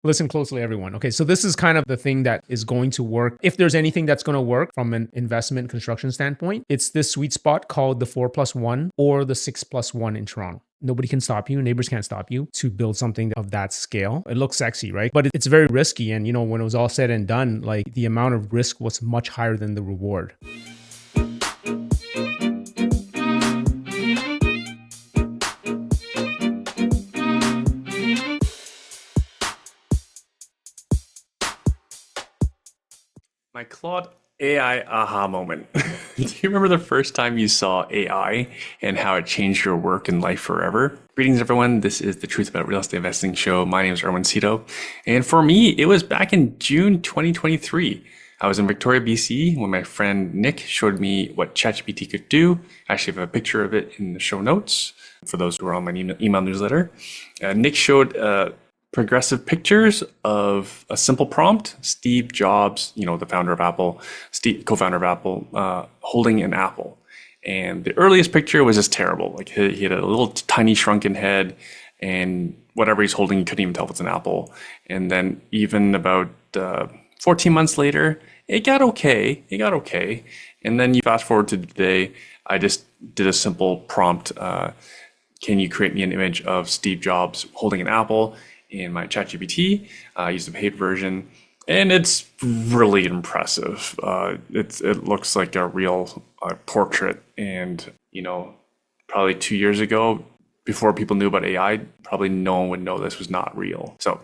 Listen closely, everyone. Okay, so this is kind of the thing that is going to work. If there's anything that's going to work from an investment construction standpoint, it's this sweet spot called the 4+1 or the 6+1 in Toronto. Nobody can stop you. Neighbors can't stop you to build something of that scale. It looks sexy, right? But it's very risky. And, when it was all said and done, like the amount of risk was much higher than the reward. My Claude AI aha moment. Do you remember the first time you saw AI and how it changed your work and life forever? Greetings, everyone. This is the Truth About Real Estate Investing show. My name is Erwin Szeto. And for me, it was back in June 2023. I was in Victoria, BC, when my friend Nick showed me what ChatGPT could do. I actually have a picture of it in the show notes for those who are on my email newsletter. Nick showed progressive pictures of a simple prompt. Steve Jobs, the founder of Apple, co-founder of Apple, holding an apple. And the earliest picture was just terrible. Like he had a little tiny shrunken head, and whatever he's holding, you couldn't even tell if it's an apple. And then even about 14 months later, it got okay. And then you fast forward to today, I just did a simple prompt. Can you create me an image of Steve Jobs holding an apple? In my ChatGPT, I used the paid version, and it's really impressive. It looks like a real portrait, and probably 2 years ago, before people knew about AI, probably no one would know this was not real. So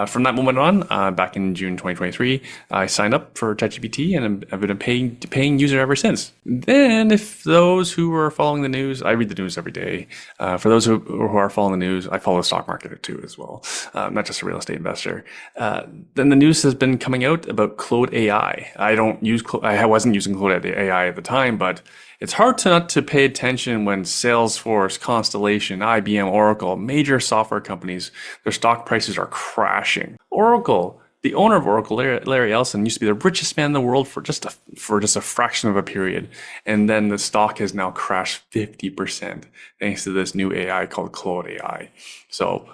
from that moment on, back in June 2023, I signed up for ChatGPT, and I've been a paying user ever since. Then, if those who are following the news, I read the news every day. For those who are following the news, I follow the stock market too as well, not just a real estate investor. Then the news has been coming out about Claude AI. I wasn't using Claude AI at the time, but it's hard not to pay attention when Salesforce, Constellation, IBM, Oracle, major software companies, their stock prices are crashing. Oracle, the owner of Oracle, Larry Ellison, used to be the richest man in the world for just a fraction of a period. And then the stock has now crashed 50% thanks to this new AI called Claude AI. So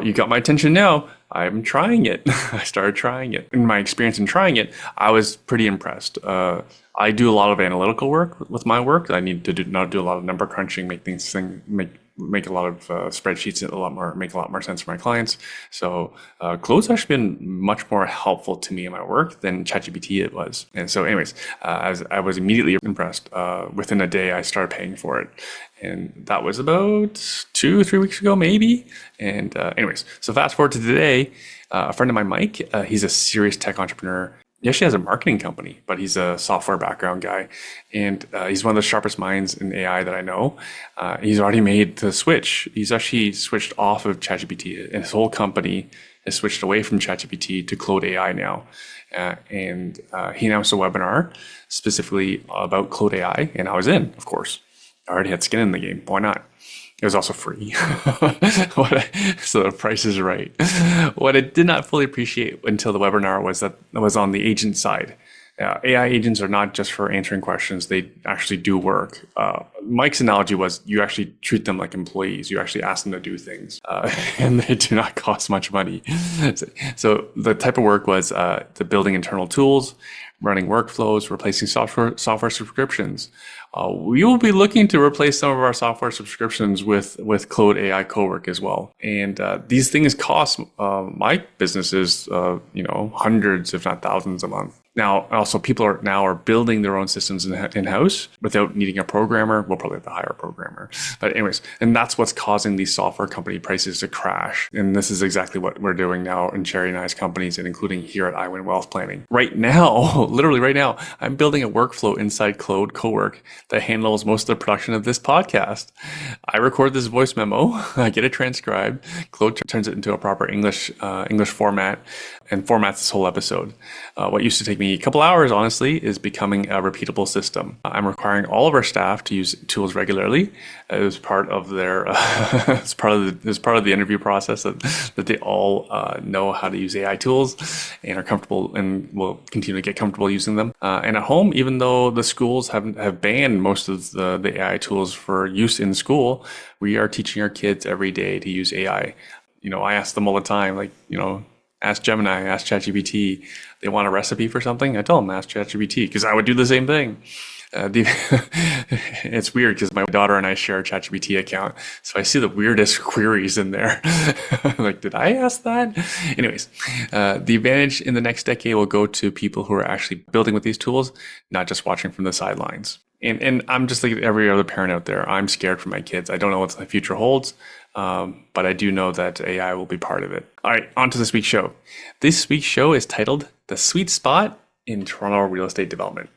you got my attention now. I'm trying it. I started trying it. In my experience in trying it, I was pretty impressed. I do a lot of analytical work with my work. I need to do a lot of number crunching, make a lot of spreadsheets make a lot more sense for my clients. So Claude's actually been much more helpful to me in my work than ChatGPT it was. And so anyways, I was immediately impressed. Within a day, I started paying for it. And that was about 2-3 weeks ago, maybe. And anyways, so fast forward to today, a friend of mine, Mike, he's a serious tech entrepreneur. He actually has a marketing company, but he's a software background guy. And he's one of the sharpest minds in AI that I know. He's already made the switch. He's actually switched off of ChatGPT, and his whole company has switched away from ChatGPT to Claude AI now. And he announced a webinar specifically about Claude AI, and I was in, of course. I already had skin in the game. Why not? It was also free. So the price is right. What I did not fully appreciate until the webinar was that it was on the agent side. AI agents are not just for answering questions. They actually do work. Mike's analogy was you actually treat them like employees. You actually ask them to do things, and they do not cost much money. So the type of work was the building internal tools, running workflows, replacing software subscriptions. We will be looking to replace some of our software subscriptions with Claude AI Cowork as well. And these things cost my businesses, hundreds, if not thousands a month. Now, also people are building their own systems in-house without needing a programmer. We'll probably have to hire a programmer. But anyways, and that's what's causing these software company prices to crash. And this is exactly what we're doing now in Cherry and I's companies, and including here at iWin Wealth Planning. Right now, literally right now, I'm building a workflow inside Claude Cowork that handles most of the production of this podcast. I record this voice memo, I get it transcribed, Claude turns it into a proper English format and formats this whole episode. What used to take me a couple hours, honestly, is becoming a repeatable system. I'm requiring all of our staff to use tools regularly. It was part of their, it's part of the interview process that they all know how to use AI tools and are comfortable and will continue to get comfortable using them. And at home, even though the schools have banned most of the AI tools for use in school, we are teaching our kids every day to use AI. I ask them all the time, Ask Gemini, ask ChatGPT. They want a recipe for something. I tell them, ask ChatGPT, because I would do the same thing. It's weird because my daughter and I share a ChatGPT account, so I see the weirdest queries in there. Like, did I ask that? Anyways, the advantage in the next decade will go to people who are actually building with these tools, not just watching from the sidelines. And I'm just like every other parent out there. I'm scared for my kids. I don't know what the future holds, but I do know that AI will be part of it. All right, on to this week's show. This week's show is titled The Sweet Spot in Toronto Real Estate Development.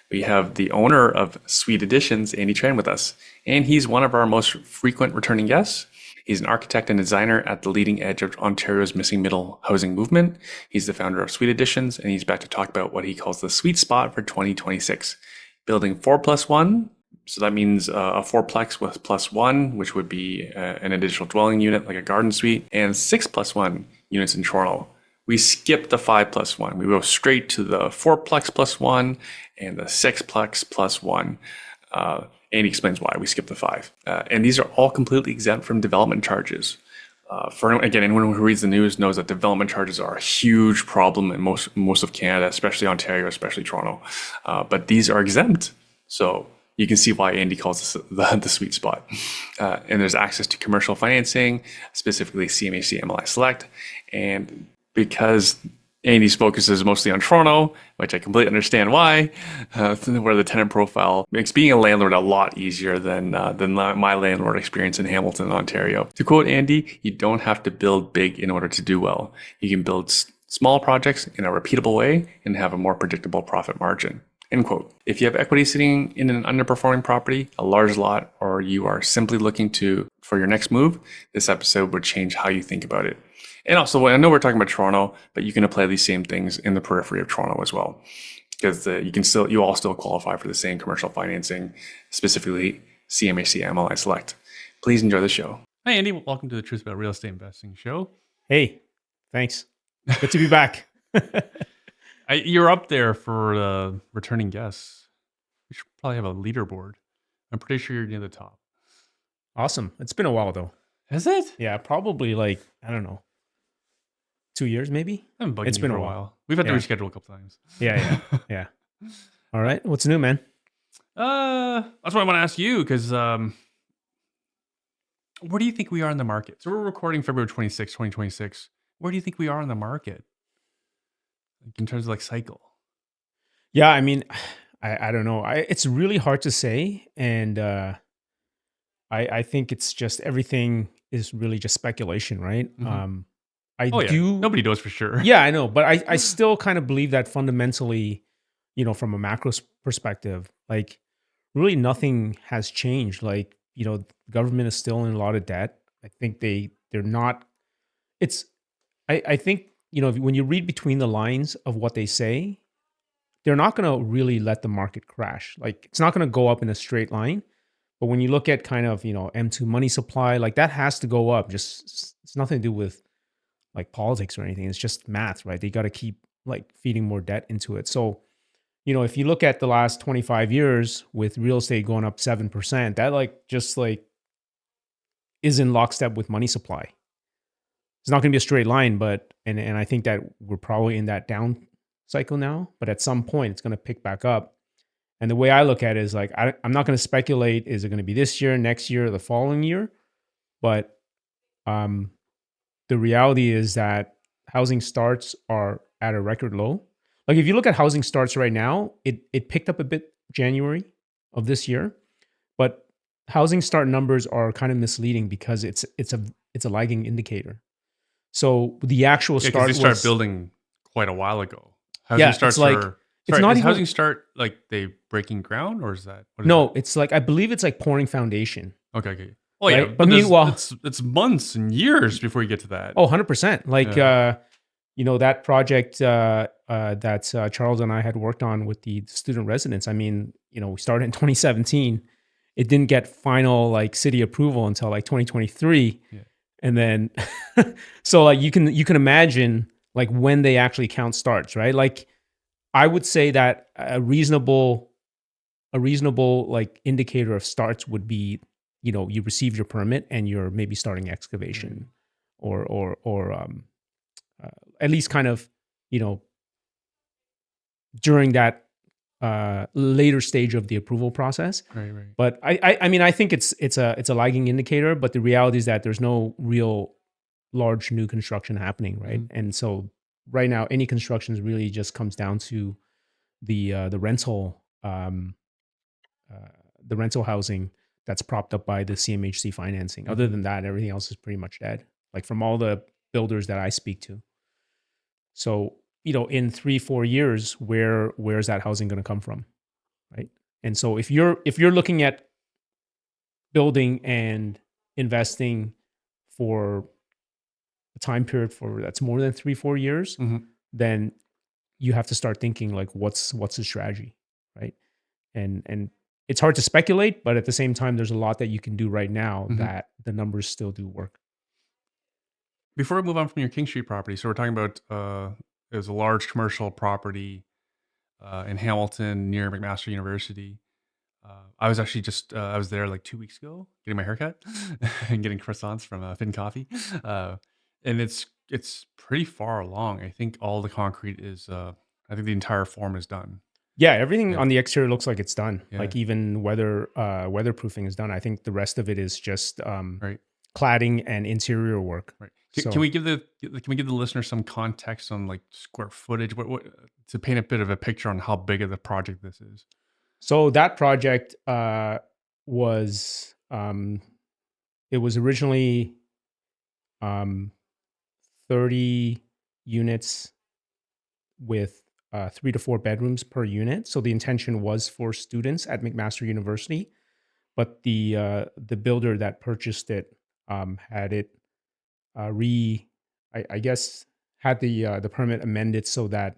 We have the owner of Sweet Additions, Andy Tran, with us, and he's one of our most frequent returning guests. He's an architect and designer at the leading edge of Ontario's missing middle housing movement. He's the founder of Sweet Additions, and he's back to talk about what he calls the sweet spot for 2026. Building 4+1, so that means a fourplex with +1, which would be an additional dwelling unit like a garden suite, and 6+1 units in Toronto. We skip the 5+1. We go straight to the 4plex +1 and the 6plex +1. Andy explains why we skip the 5. And these are all completely exempt from development charges. Anyone who reads the news knows that development charges are a huge problem in most of Canada, especially Ontario, especially Toronto. But these are exempt. So you can see why Andy calls this the sweet spot. And there's access to commercial financing, specifically CMHC, MLI Select. And because Andy's focus is mostly on Toronto, which I completely understand why, where the tenant profile makes being a landlord a lot easier than my landlord experience in Hamilton, Ontario. To quote Andy, you don't have to build big in order to do well. You can build small projects in a repeatable way and have a more predictable profit margin. End quote. If you have equity sitting in an underperforming property, a large lot, or you are simply looking for your next move, this episode would change how you think about it. And also, I know we're talking about Toronto, but you can apply these same things in the periphery of Toronto as well, because you all still qualify for the same commercial financing, specifically CMHC MLI Select. Please enjoy the show. Hi, Andy. Welcome to the Truth About Real Estate Investing show. Hey, thanks. Good to be back. You're up there for returning guests. We should probably have a leaderboard. I'm pretty sure you're near the top. Awesome. It's been a while though. Has it? Yeah, probably like, I don't know, 2 years maybe. I've been bugging It's you been for a a while. while. We've had to Yeah. reschedule a couple times. Yeah. All right. What's new, man? That's what I want to ask you, because where do you think we are in the market? So we're recording February 26, 2026. Where do you think we are in the market? Like in terms of like cycle? Yeah, I mean, I don't know. It's really hard to say. And I think it's just everything is really just speculation, right? Mhm. I Oh, yeah. do. Nobody knows for sure. Yeah, I know. But I still kind of believe that fundamentally, from a macro perspective, like really nothing has changed. Like, the government is still in a lot of debt. I think they're not, it's, I think, when you read between the lines of what they say, they're not going to really let the market crash. Like it's not going to go up in a straight line. But when you look at kind of, M2 money supply, like that has to go up. Just it's nothing to do with like politics or anything. It's just math, right? They got to keep like feeding more debt into it. So, if you look at the last 25 years with real estate going up 7%, that just is in lockstep with money supply. It's not going to be a straight line, but and I think that we're probably in that down cycle now. But at some point, it's going to pick back up. And the way I look at it is like I'm not going to speculate. Is it going to be this year, next year, or the following year? But the reality is that housing starts are at a record low. Like if you look at housing starts right now, it picked up a bit January of this year, but housing start numbers are kind of misleading because it's a lagging indicator. So the actual Yeah, start because they started building quite a while ago. Housing Yeah, starts it's like- are. it's Sorry, not is even- housing start like they breaking ground, or is that what is no, that? it's like I believe it's like pouring foundation. Okay. Oh yeah, Right? but But meanwhile- it's months and years before you get to that. Oh, 100%. Like, Yeah. that project that Charles and I had worked on with the student residents. I mean, we started in 2017. It didn't get final like city approval until like 2023. Yeah. And then, so like you can imagine like when they actually count starts, right? Like I would say that a reasonable like indicator of starts would be, you received your permit and you're maybe starting excavation or at least kind of, during that later stage of the approval process. Right. But I mean, I think it's a lagging indicator, but the reality is that there's no real large new construction happening, right? And so right now, any construction really just comes down to the rental housing that's propped up by the CMHC financing. Other than that, everything else is pretty much dead. Like from all the builders that I speak to. So in 3-4 years, where's that housing going to come from, right? And so if you're looking at building and investing for a time period that's more than 3-4 years, then you have to start thinking like, what's the strategy, right? And it's hard to speculate, but at the same time, there's a lot that you can do right now that the numbers still do work. Before we move on from your King Street property, so we're talking about it was a large commercial property in Hamilton near McMaster University. I was actually I was there like 2 weeks ago getting my haircut and getting croissants from Fin Coffee, and it's pretty far along. I think all the concrete is. I think the entire form is done. Yeah, everything on the exterior looks like it's done. Yeah. Like even weatherproofing is done. I think the rest of it is just Right. cladding and interior work. Right. So- Can we give the listener some context on like square footage? What to paint a bit of a picture on how big of the project this is? So that project was it was originally 30 units with 3 to 4 bedrooms per unit. So the intention was for students at McMaster University, but the builder that purchased it had it had the permit amended so that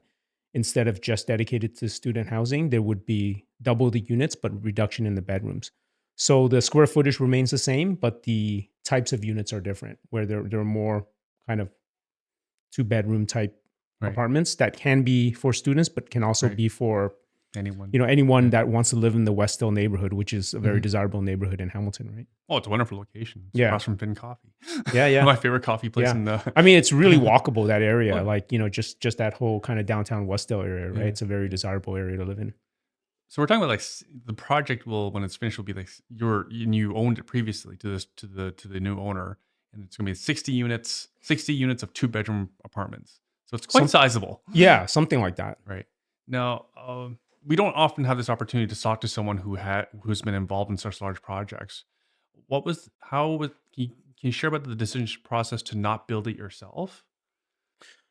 instead of just dedicated to student housing, there would be double the units, but reduction in the bedrooms. So the square footage remains the same, but the types of units are different, where there are more kind of 2-bedroom type apartments that can be for students, but can also be for anyone that wants to live in the Westdale neighborhood, which is a very desirable neighborhood in Hamilton, right? Oh, it's a wonderful location. It's across from Fin Coffee. Yeah. My favorite coffee place in the. I mean, it's really walkable, that area. Like, just that whole kind of downtown Westdale area, right? It's a very desirable area to live in. So we're talking about like the project when it's finished will be like you owned it previously to the new owner, and it's going to be 60 units of 2-bedroom apartments. So it's quite sizable. Yeah, something like that. Right. Now, we don't often have this opportunity to talk to someone who's been involved in such large projects. Can you share about the decision process to not build it yourself?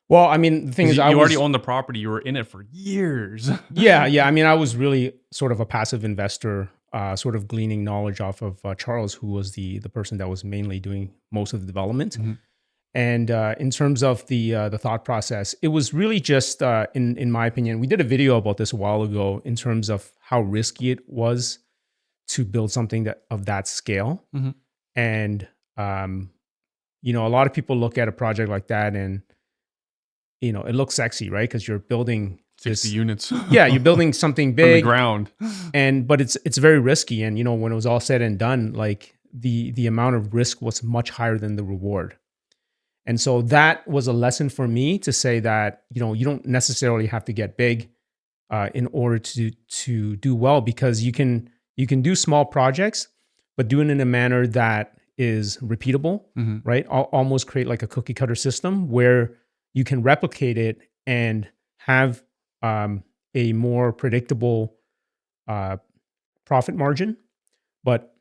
Well, I mean, the thing is, you already owned the property. You were in it for years. Yeah. I mean, I was really sort of a passive investor, sort of gleaning knowledge off of Charles, who was the person that was mainly doing most of the development. And in terms of the thought process, it was really just, in my opinion, we did a video about this a while ago in terms of how risky it was to build something of that scale. And a lot of people look at a project like that and it looks sexy, right? Because you're building 60 units. Yeah, you're building something big from the ground. But it's very risky. And when it was all said and done, like the amount of risk was much higher than the reward. And so that was a lesson for me to say that, you don't necessarily have to get big in order to do well, because you can do small projects, but do it in a manner that is repeatable, right? Almost create like a cookie cutter system where you can replicate it and have a more predictable profit margin, but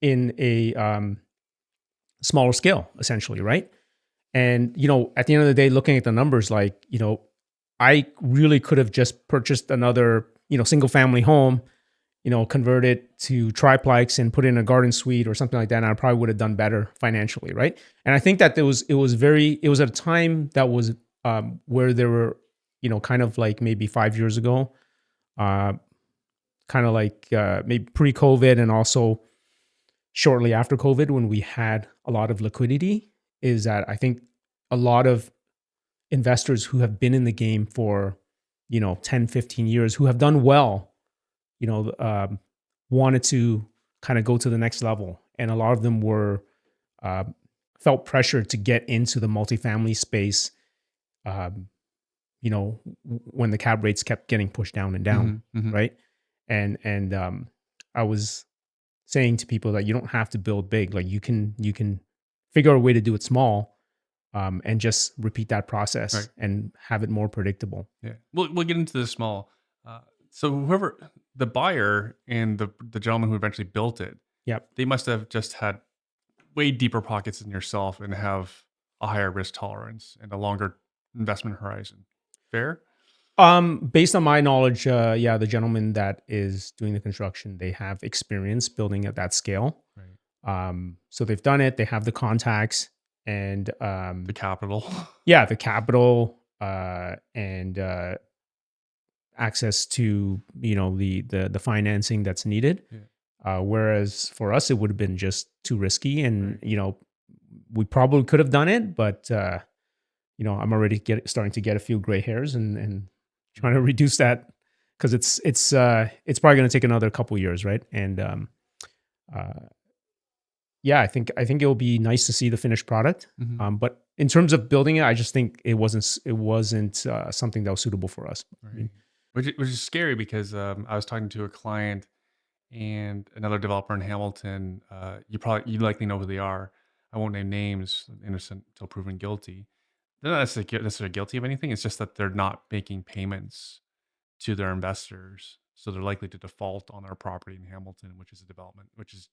in a smaller scale, essentially, right? And, at the end of the day, looking at the numbers, like, I really could have just purchased another, single family home, convert it to triplex and put in a garden suite or something like that. And I probably would have done better financially, right? And I think that it was at a time that was where there were, kind of like maybe 5 years ago, kind of like maybe pre-COVID and also shortly after COVID, when we had a lot of liquidity, is that I think a lot of investors who have been in the game for, 10, 15 years, who have done well, wanted to kind of go to the next level. And a lot of them felt pressured to get into the multifamily space um, when the cap rates kept getting pushed down and down, right? And I was saying to people that you don't have to build big. Like you can figure out a way to do it small, and just repeat that process Right. and have it more predictable. Yeah, we'll get into this small. So whoever the buyer and the gentleman who eventually built it, Yep. they must have just had way deeper pockets than yourself and have a higher risk tolerance and a longer investment horizon. Fair? Based on my knowledge, yeah, the gentleman that is doing the construction, they have experience building at that scale. Right. So they've done it. They have the contacts and The capital. yeah, the capital, and access to the financing that's needed. Yeah. Whereas for us, it would have been just too risky, and Right. we probably could have done it, but I'm already starting to get a few gray hairs and trying to reduce that because it's probably going to take another couple years, right? And uh, yeah, I think it will be nice to see the finished product. Mhm. But in terms of building it, I just think it wasn't something that was suitable for us. I Right. mean, Which is scary because I was talking to a client and another developer in Hamilton. You likely know who they are. I won't name names. Innocent until proven guilty. They're not necessarily guilty of anything. It's just that they're not making payments to their investors, so they're likely to default on their property in Hamilton, which is a development, which is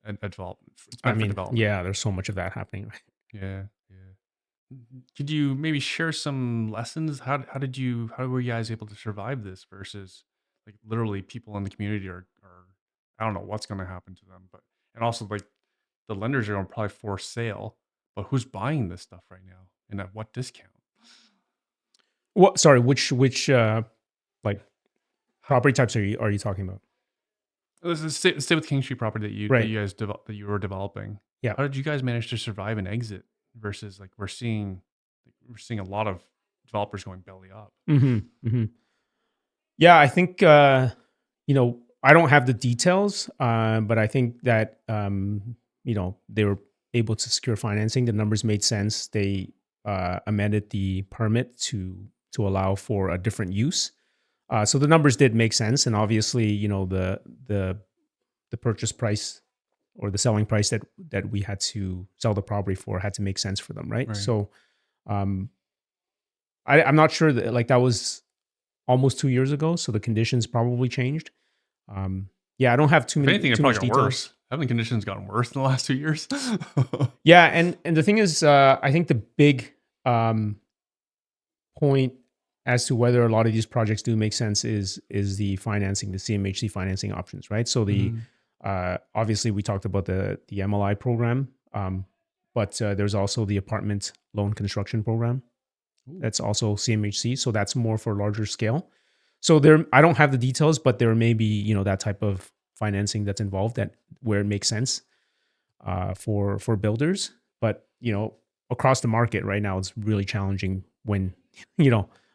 a development. It's I meant for mean, development. yeah, there's so much of that happening. Yeah, yeah. Could you maybe share some lessons? How were you guys able to survive this versus like literally people in the community are I don't know what's going to happen to them, but and also like the lenders are going to probably force sale, but who's buying this stuff right now and at what discount? What? Sorry, which like property types are you talking about? Let's stay with King Street property that Right. you guys that you were developing. Yeah. How did you guys manage to survive and exit versus like we're seeing a lot of developers going belly up. Mm-hmm. Yeah, I think I don't have the details, but I think that they were able to secure financing. The numbers made sense. They amended the permit to allow for a different use. So the numbers did make sense, and obviously, the purchase price or the selling price that we had to sell the property for had to make sense for them, right? Right. So um, I'm not sure that like that was almost 2 years ago, so the conditions probably changed. Yeah, I don't have If anything, it too probably much got details. worse. Haven't the conditions gotten worse in the last 2 years? Yeah, and the thing is, I think the big point as to whether a lot of these projects do make sense is the financing, the CMHC financing options, right? So the Mhm. obviously we talked about the MLI program, but there's also the apartment loan construction program. Ooh. That's also CMHC, so that's more for larger scale. So there, I don't have the details, but there may be that type of financing that's involved that where it makes sense for builders. But across the market right now, it's really challenging when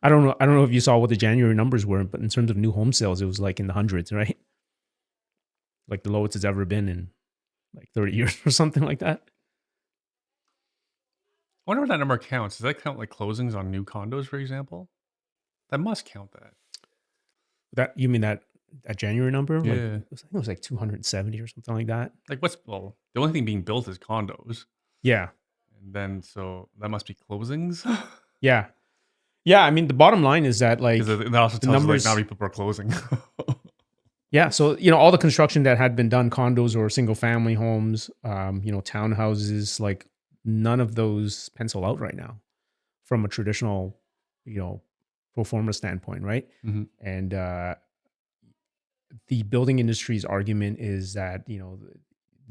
I don't know if you saw what the January numbers were, but in terms of new home sales, it was like in the hundreds, right? Like the lowest it's ever been in like 30 years or something like that. I wonder what that number counts. Does that count like closings on new condos, for example? That must count that. That you mean that January number? Like Yeah. I think it was like 270 or something like that. Like the only thing being built is condos. Yeah. And then so that must be closings. Yeah. Yeah. I mean, the bottom line is that Because like that also the tells us like not numbers, many people are closing. yeah. So, all the construction that had been done, condos or single family homes, townhouses, like none of those pencil out right now from a traditional, you know, pro forma standpoint, right? Mhm. And the building industry's argument is that, the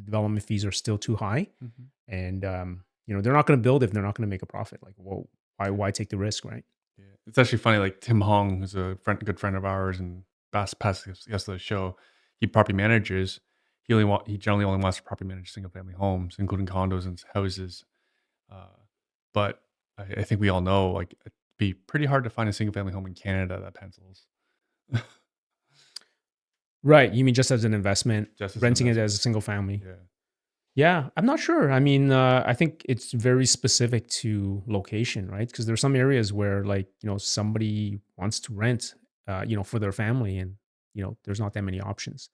development fees are still too high. Mhm. And, they're not going to build if they're not going to make a profit. Like, well, why take the risk, right? Yeah. It's actually funny, like Tim Hong, who's a good friend of ours and past guest of the show, he property manages. He generally only wants to property manage single family homes, including condos and houses. Uh, but I think we all know like it'd be pretty hard to find a single family home in Canada that pencils. Right. You mean just as an investment, Just as an renting it investment. as a single family? Yeah. Yeah, I'm not sure. I mean, I think it's very specific to location, right? Because there's some areas where, like, somebody wants to rent, for their family, and there's not that many options.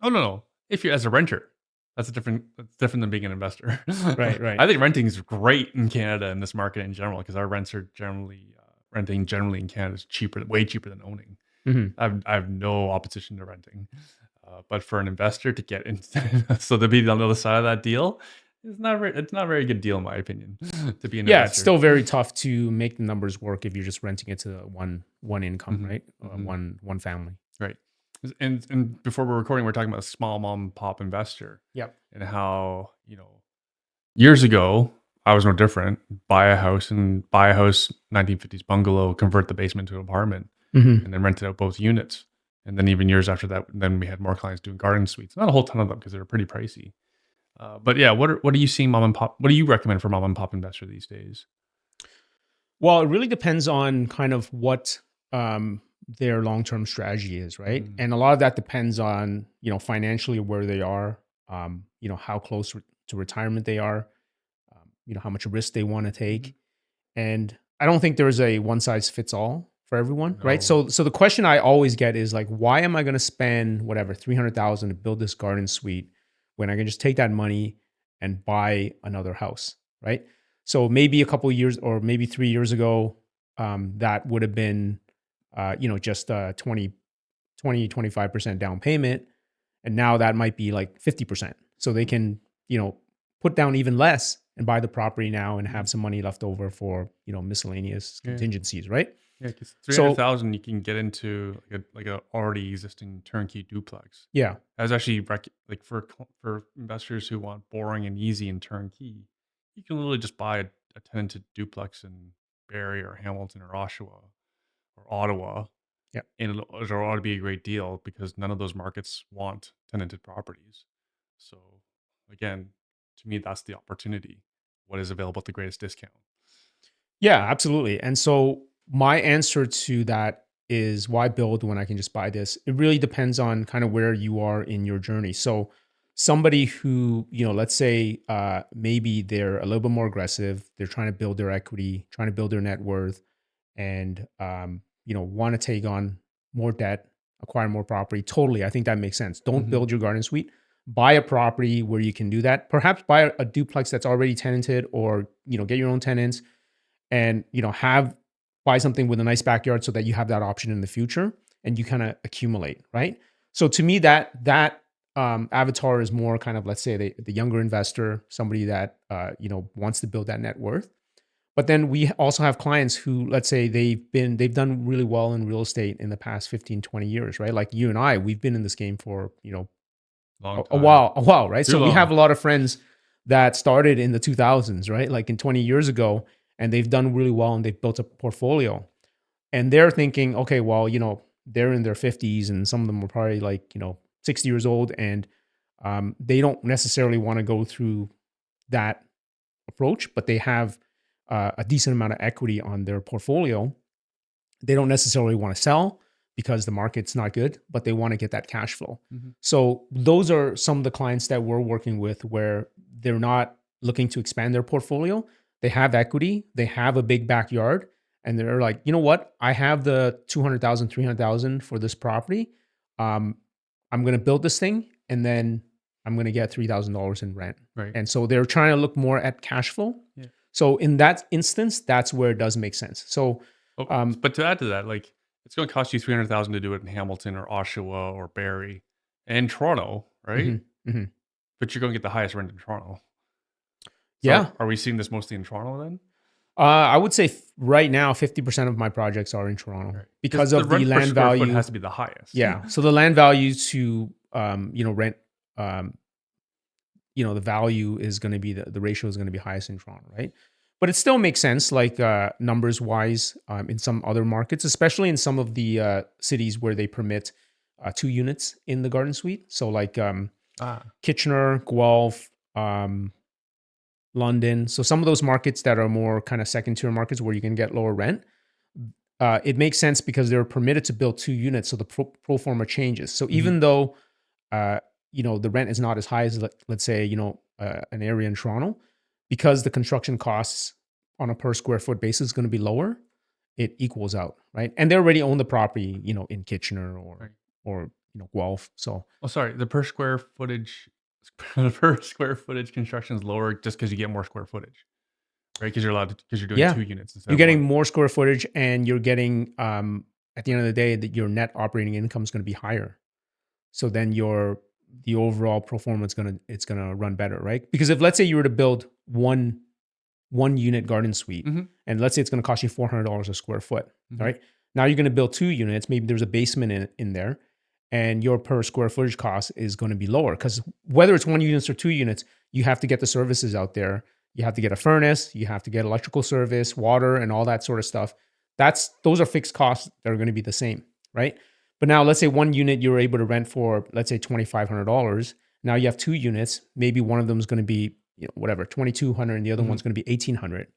Oh, no, no. If you're as a renter, that's different than being an investor. Right, right. I think renting is great in Canada in this market in general because our rents are generally renting generally in Canada is cheaper, way cheaper than owning. Hmm. I have no opposition to renting, but for an investor to get into so to be on the other side of that deal, it's not a very good deal in my opinion to be an Yeah, it's investor. still very tough to make the numbers work if you're just renting it to one income, Mhm, right? mhm. One family. Right. And before we're recording, we're talking about a small mom and pop investor Yep. and how, years ago, I was no different. Buy a house, 1950s bungalow, convert the basement to an apartment, Hmm. and then rent it out both units. And then even years after that, then we had more clients doing garden suites. Not a whole ton of them because they were pretty pricey. But yeah, what are you seeing mom and pop? What do you recommend for mom and pop investor these days? Well, it really depends on kind of what their long term strategy is, right? Mhm, And a lot of that depends on financially where they are, how close to retirement they are, how much risk they want to mhm. take. And I don't think there's a one size fits all for everyone, right? No. So the question I always get is like, why am I going to spend whatever 300,000 to build this garden suite when I can just take that money and buy another house, right? So maybe a couple of years or maybe 3 years ago, that would have been, just 25% down payment. And now that might be like 50%. So they can, put down even less and buy the property now and Mhm. have some money left over for, miscellaneous Yeah. contingencies, right? Yeah, because So 300,000 you can get into like a already existing turnkey duplex. yeah, I was actually like for investors who want boring and easy and turnkey, you can literally just buy a tenanted duplex in Barrie or Hamilton or Oshawa or Ottawa, yeah. and it ought to be a great deal because none of those markets want tenanted properties. So again, to me, that's the opportunity. What is available at the greatest discount? Yeah, absolutely. And so my answer to that is why build when I can just buy this? It really depends on kind of where you are in your journey. So somebody who, let's say maybe they're a little bit more aggressive, they're trying to build their equity, trying to build their net worth, and want to take on more debt, acquire more property. Totally. I think that makes sense. Don't Hmm. build your garden suite. Buy a property where you can do that. Perhaps buy a duplex that's already tenanted, or get your own tenants, and have buy something with a nice backyard so that you have that option in the future and you kind of accumulate, right? So to me, that avatar is more kind of, let's say, the younger investor, somebody that wants to build that net worth. But then we also have clients who, let's say, they've done really well in real estate in the past 15, 20 years, right? Like you and I, we've been in this game for Long a time. while, right? Too So we have long. a lot of friends that started in the 2000s, right? Like in 20 years ago, and they've done really well and they've built a portfolio. And they're thinking, okay, well, they're in their 50s and some of them were probably like, 60 years old, and they don't necessarily want to go through that approach, but they have a decent amount of equity on their portfolio. They don't necessarily want to sell because the market's not good, but they want to get that cash flow. Hmm. So those are some of the clients that we're working with where they're not looking to expand their portfolio. They have equity, they have a big backyard, and they're like, you know what? I have the 200,000, 300,000 for this property. Um, I'm going to build this thing, and then I'm going to get $3,000 in rent. Right. And so they're trying to look more at cash flow. Yeah. So in that instance, that's where it does make sense. So Oh, um, but to add to that, like it's going to cost you 300,000 to do it in Hamilton or Oshawa or Barrie and Toronto, right? mhm, mhm. But you're going to get the highest rent in Toronto. So Yeah. are we seeing this mostly in Toronto then? I would say right now, 50% of my projects are in Toronto Right. Because because the of the rent per land square foot value. has to be the highest. Yeah. So the land value to, rent, um, the value is going to be the ratio is going to be highest in Toronto, right? But it still makes sense, like numbers wise, in some other markets, especially in some of the cities where they permit 2 units in the garden suite. So like Ah. Kitchener, Guelph, London. So some of those markets that are more kind of second tier markets where you can get lower rent, it makes sense because they're permitted to build 2 units. So the pro forma changes. So Mhm. even though, the rent is not as high as, let's say, an area in Toronto, because the construction costs on a per square foot basis is going to be lower, it equals out, right? And they already own the property, in Kitchener Right. or Guelph. So Oh, sorry. The per square footage, the per square footage construction is lower just because you get more square footage, right? Because you're doing yeah, 2 units instead you're of getting one. more square footage, and you're getting at the end of the day that your net operating income is going to be higher. So then the overall performance it's gonna run better, right? Because if, let's say, you were to build one unit garden suite, Hmm. and let's say it's going to cost you $400 a square foot, Hmm. all right? Now you're going to build 2 units. Maybe there's a basement in there, and your per square footage cost is going to be lower, because whether it's 1 unit or 2 units, you have to get the services out there. You have to get a furnace, you have to get electrical service, water, and all that sort of stuff. Those are fixed costs that are going to be the same, right? But now let's say 1 unit you're able to rent for, let's say, $2,500. Now you have 2 units. Maybe one of them is going to be, whatever, 2,200, and the other Hmm. one's going to be 1,800,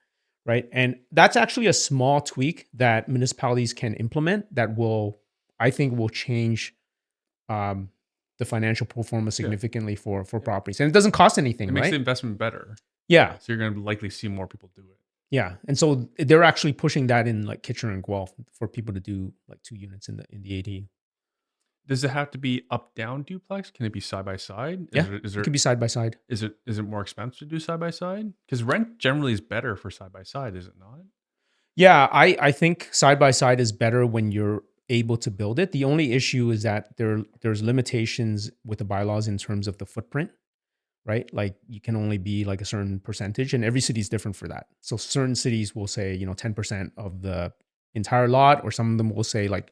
right? And that's actually a small tweak that municipalities can implement that I think, will change um, the financial performance Yeah. significantly for Yeah. properties, and it doesn't cost anything, It makes the right? investment better. Yeah, So you're going to likely see more people do it. yeah, and so they're actually pushing that in, like, Kitchener and Guelph, for people to do like 2 units in the AD. Does it have to be up down duplex? Can it be side by side? Yeah, it could be side by side. Is it more expensive to do side by side? Because rent generally is better for side by side, is it not? Yeah, I think side by side is better when you're able to build it. The only issue is that there's limitations with the bylaws in terms of the footprint, right? Like, you can only be like a certain percentage, and every city is different for that. So certain cities will say, 10% of the entire lot, or some of them will say, like,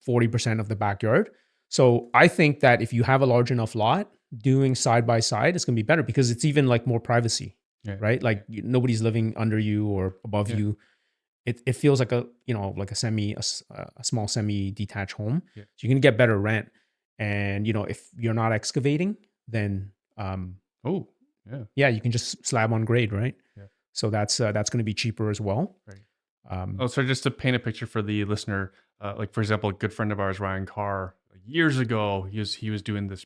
40% of the backyard. So I think that if you have a large enough lot, doing side by side is going to be better, because it's even like more privacy, Yeah. right? Like, nobody's living under you or above Yeah. you. It feels like like a small semi detached home. Yeah. So you can get better rent, and if you're not excavating, then Oh, yeah. yeah, you can just slab on grade, right? Yeah. So that's going to be cheaper as well. Right. Um, Oh, so just to paint a picture for the listener, like for example, a good friend of ours, Ryan Carr, like years ago, he was doing this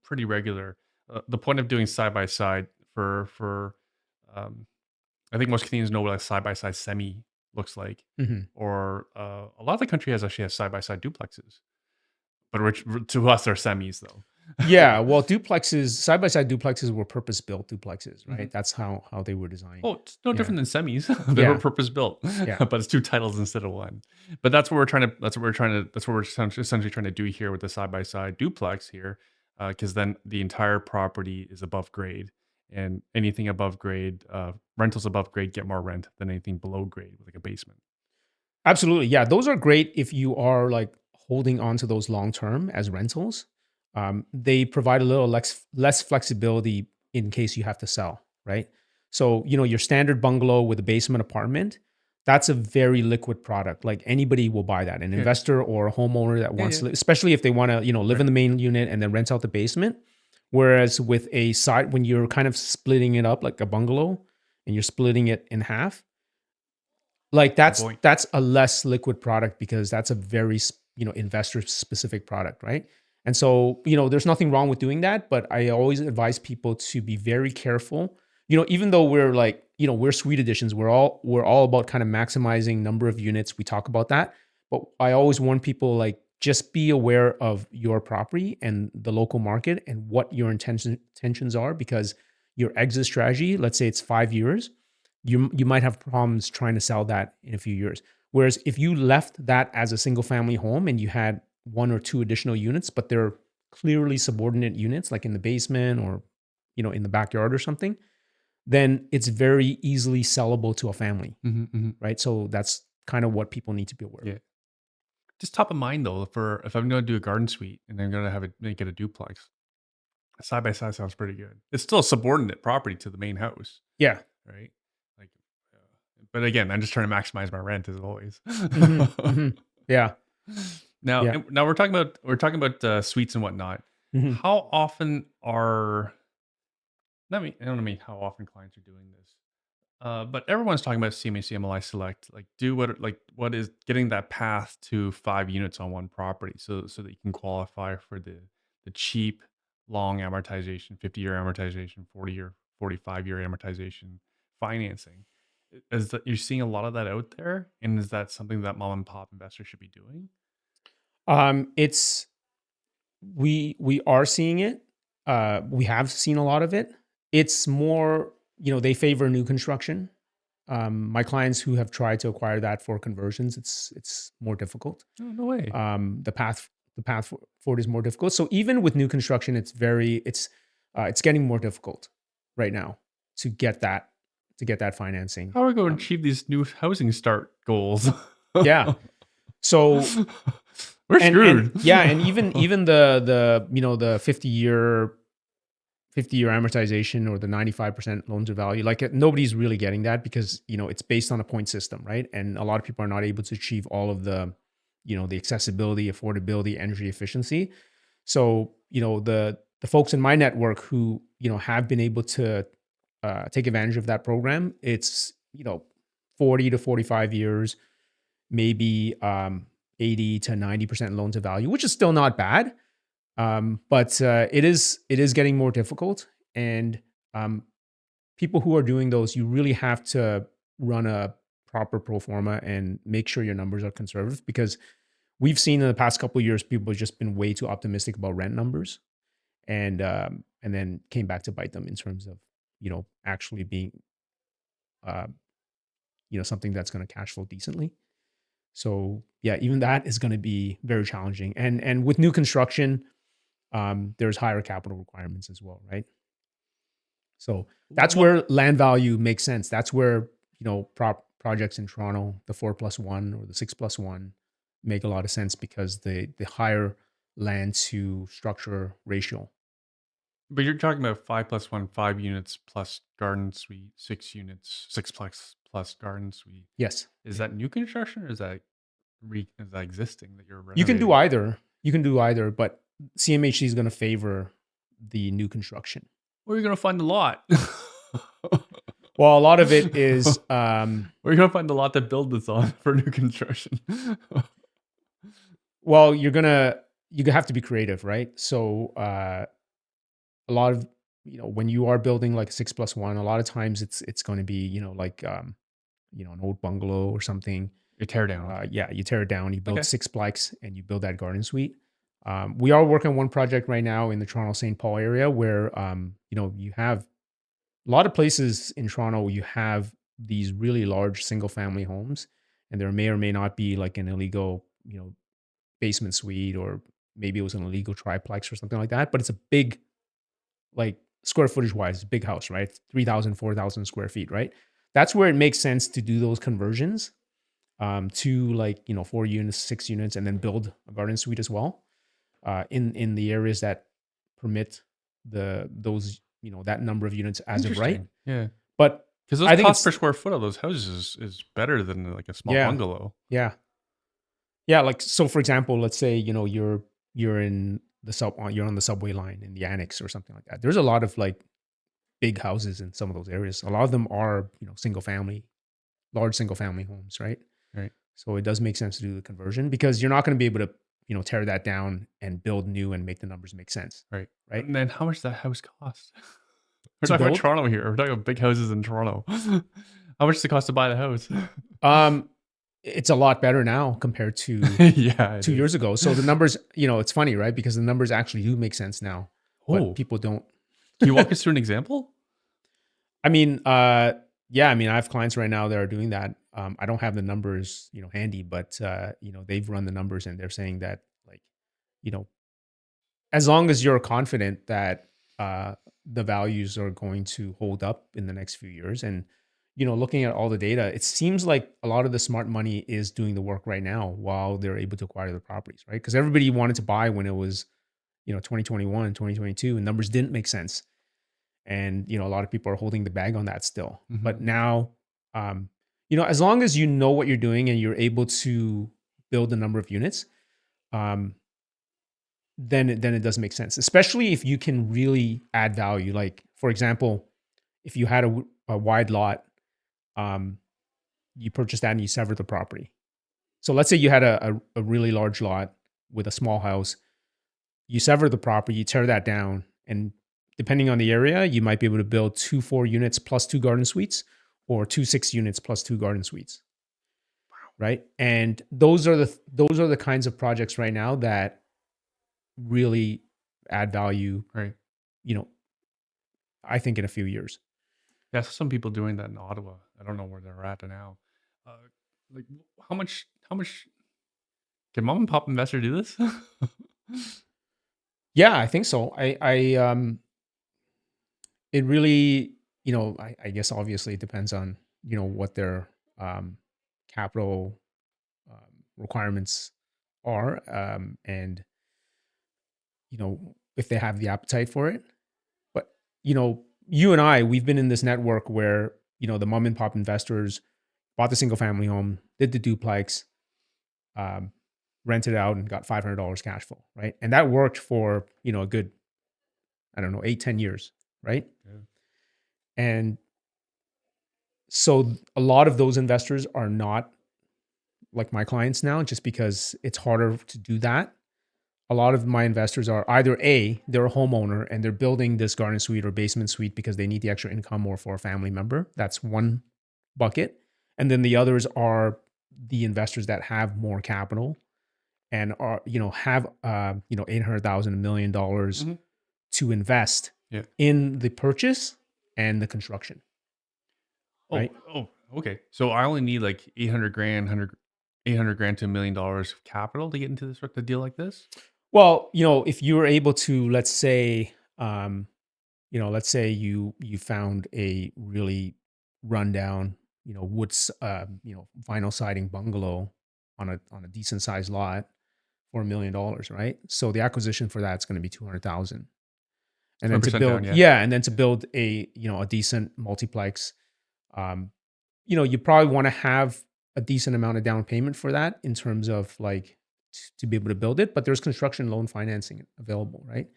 pretty regular. The point of doing side by side for um, I think most Canadians know what a side by side semi looks like, mhm. or a lot of the country has side by side duplexes, but to us they're semis though. Yeah, well, duplexes, side by side duplexes were purpose built duplexes, right? Mhm. That's how they were designed. Oh, it's no Yeah, different than semis. They were yeah, purpose built, yeah. but it's two titles instead of one. But that's what we're trying to. That's what we're essentially trying to do here with the side by side duplex here, because then the entire property is above grade, and anything above grade, rentals above grade get more rent than anything below grade with like a basement. Absolutely. Yeah, those are great if you are, like, holding on to those long term as rentals. They provide a little less flexibility in case you have to sell, right? So, your standard bungalow with a basement apartment, that's a very liquid product. Like, anybody will buy that. An Yeah, investor or a homeowner that yeah, wants yeah. to, especially if they want to, live Right. in the main unit and then rent out the basement. Whereas with a side, when you're kind of splitting it up like a bungalow, and you're splitting it in half, like, Good that's point. that's a less liquid product, because that's a very investor specific product, right? And so, there's nothing wrong with doing that, but I always advise people to be very careful. Even though we're like, we're suite editions, we're all about kind of maximizing number of units. We talk about that, but I always warn people, like, just be aware of your property and the local market and what your intentions are, because your exit strategy, let's say it's 5 years, you might have problems trying to sell that in a few years. Whereas if you left that as a single family home and you had one or two additional units, but they're clearly subordinate units, like in the basement or in the backyard or something, then it's very easily sellable to a family, Hmm. Hmm. right? So that's kind of what people need to be aware of. Yeah. Just top of mind though, for if I'm going to do a garden suite and I'm going to make it a duplex, side by side sounds pretty good. It's still a subordinate property to the main house, Yeah. right? Like, but again, I'm just trying to maximize my rent as always. Hmm. Hmm. Yeah. now, Yeah. now we're talking about suites and whatnot. Hmm. How often are I don't know how often clients are doing this, but everyone's talking about CMHC MLI Select. Like, what is getting that path to 5 units on one property, so that you can qualify for the cheap long amortization, 50-year amortization, 40-year, 45-year amortization financing. Is that you're seeing a lot of that out there? And is that something that mom and pop investors should be doing? It's we are seeing it. We have seen a lot of it. It's more, they favor new construction. My clients who have tried to acquire that for conversions, it's more difficult. Oh, no way. The path forward is more difficult. So even with new construction, it's getting more difficult right now to get that financing. How are we going to achieve these new housing start goals? Yeah. So We're screwed. and even the 50-year amortization or the 95% loan to value, like nobody's really getting that because it's based on a point system, right? And a lot of people are not able to achieve all of the the accessibility, affordability, energy efficiency. So the folks in my network who have been able to take advantage of that program, it's 40 to 45 years, maybe 80 to 90% loan to value, which is still not bad. But it is getting more difficult, and people who are doing those, you really have to run a proper pro forma and make sure your numbers are conservative, because we've seen in the past couple of years people have just been way too optimistic about rent numbers, and then came back to bite them in terms of actually being something that's going to cash flow decently. So yeah, even that is going to be very challenging, and with new construction, there's higher capital requirements as well, right? So that's where land value makes sense. That's where projects in Toronto, the 4+1 or the 6+1, make a lot of sense because the higher land to structure ratio. But you're talking about 5+1, 5 units plus garden suite, 6 units, 6 plus garden suite. Yes. Is that new construction, or is that existing that you're renovating? You can do either, but CMHC is going to favor the new construction. Where are you going to find the lot? Well, a lot of it is Where are you going to find the lot to build this on for new construction? well, you have to be creative, right? So a lot of when you are building like a 6+1, a lot of times it's going to be an old bungalow or something. You tear down. You tear it down. You build 6plex and you build that garden suite. We are working on one project right now in the Toronto St. Paul area where you have a lot of places in Toronto. You have these really large single family homes, and there may or may not be like an illegal basement suite, or maybe it was an illegal triplex or something like that. But it's a big, like square footage wise, big house, right? 3,000, 4,000 square feet, right? That's where it makes sense to do those conversions to 4 units, 6 units, and then build a garden suite as well in the areas that permit those that number of units as of right. Yeah, but because I think cost per square foot of those houses is better than like a small bungalow. Yeah. Like, so for example, let's say you're in you're on the subway line in the annex or something like that. There's a lot of like big houses in some of those areas. A lot of them are large single family homes, right? Right. So it does make sense to do the conversion, because you're not going to be able to tear that down and build new and make the numbers make sense. Right. Right. And then how much does that house cost? We're talking about Toronto here. We're talking about big houses in Toronto. How much does it cost to buy the house? It's a lot better now compared to 2 years ago. So the numbers, it's funny, right? Because the numbers actually do make sense now, but people don't. Can you walk us through an example? I have clients right now that are doing that. I don't have the numbers, handy, but they've run the numbers and they're saying that, like, as long as you're confident that the values are going to hold up in the next few years, and looking at all the data, it seems like a lot of the smart money is doing the work right now while they're able to acquire the properties, right? Because everybody wanted to buy when it was 2021 and 2022, and numbers didn't make sense. And, a lot of people are holding the bag on that still. Mm-hmm. But now, as long as you know what you're doing and you're able to build the number of units, then it does make sense, especially if you can really add value. Like, for example, if you had a wide lot, you purchased that and you severed the property. So let's say you had a really large lot with a small house. You sever the property, you tear that down, And depending on the area, you might be able to build 2 4 units plus 2 garden suites, or 2 6 units plus 2 garden suites. Right. And those are the kinds of projects right now that really add value, Right. you know, I think in a few years. Yeah, so some people doing that in Ottawa. I don't know where they're at now. Uh, like, how much can mom and pop investor do this? Yeah, I think so. It really, I guess obviously it depends on, what their capital requirements are, and, if they have the appetite for it. But, you and I, we've been in this network where, the mom and pop investors bought the single family home, did the duplex, um, rented it out and got $500 cash flow, right? And that worked for, a good, I don't know, 8-10 years, right? Yeah. And so a lot of those investors are not like my clients now, just because it's harder to do that. A lot of my investors are either they're a homeowner and they're building this garden suite or basement suite because they need the extra income, or for a family member. That's one bucket. And then the others are the investors that have more capital and are, have, $800,000, $1 million Mhm. to invest Yeah. in the purchase and the construction. Right. Oh, okay. So I only need like 800 grand, 800 grand to $1 million of capital to get into this a deal like this. Well, if you were able to, let's say, let's say you found a really rundown, woods, vinyl siding bungalow on a decent sized lot for $1 million, right? So the acquisition for that's going to be 200,000, and then to 20% build, down, yeah. and then to build a a decent multiplex, um, you probably want to have a decent amount of down payment for that in terms of like to be able to build it, but there's construction loan financing available, right?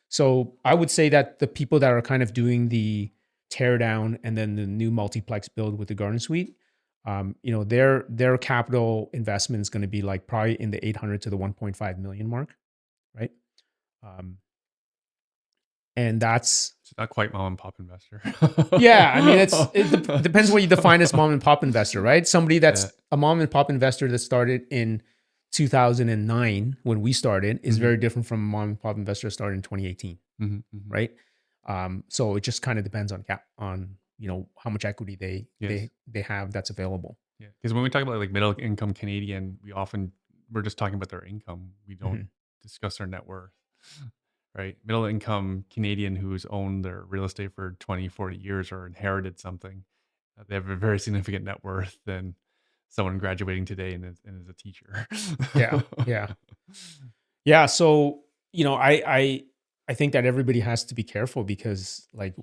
So I would say that the people that are kind of doing the tear down and then the new multiplex build with the garden suite, their capital investment is going to be like probably in the 800 to the 1.5 million mark, right? And that's It's not quite mom and pop investor. yeah. I mean, it depends what you define as mom and pop investor, right? Somebody that's a mom and pop investor that started in 2009 when we started is very different from a mom and pop investor that started in 2018, right? So it just kind of depends on how much equity they have that's available. Yeah, because when we talk about like middle income Canadian, we're just talking about their income. We don't discuss their net worth, right? Middle income Canadian who's owned their real estate for 20, 40 years or inherited something, they have a very significant net worth than someone graduating today and is a teacher. Yeah. So, I think that everybody has to be careful because, like,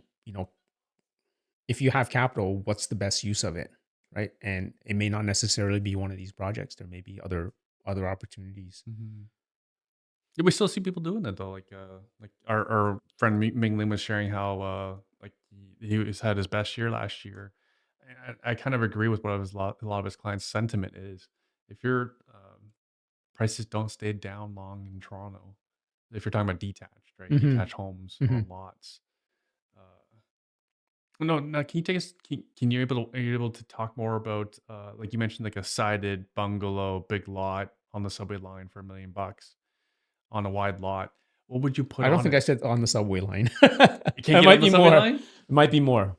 if you have capital, what's the best use of it, right? And it may not necessarily be one of these projects. There may be other opportunities. Yeah, we still see people doing that though. Like our friend Ming Lin was sharing how like he had his best year last year. And I kind of agree with what a lot of his clients' sentiment is. If your prices don't stay down long in Toronto, if you're talking about detached, right? Detached homes on lots. No, can you take us? Are you able to talk more about like you mentioned, like a sided bungalow, big lot on the subway line for $1 million on a wide lot? What would you put I don't on think it? I said on the subway line. You can't It get might on the be subway more. line? It might be more.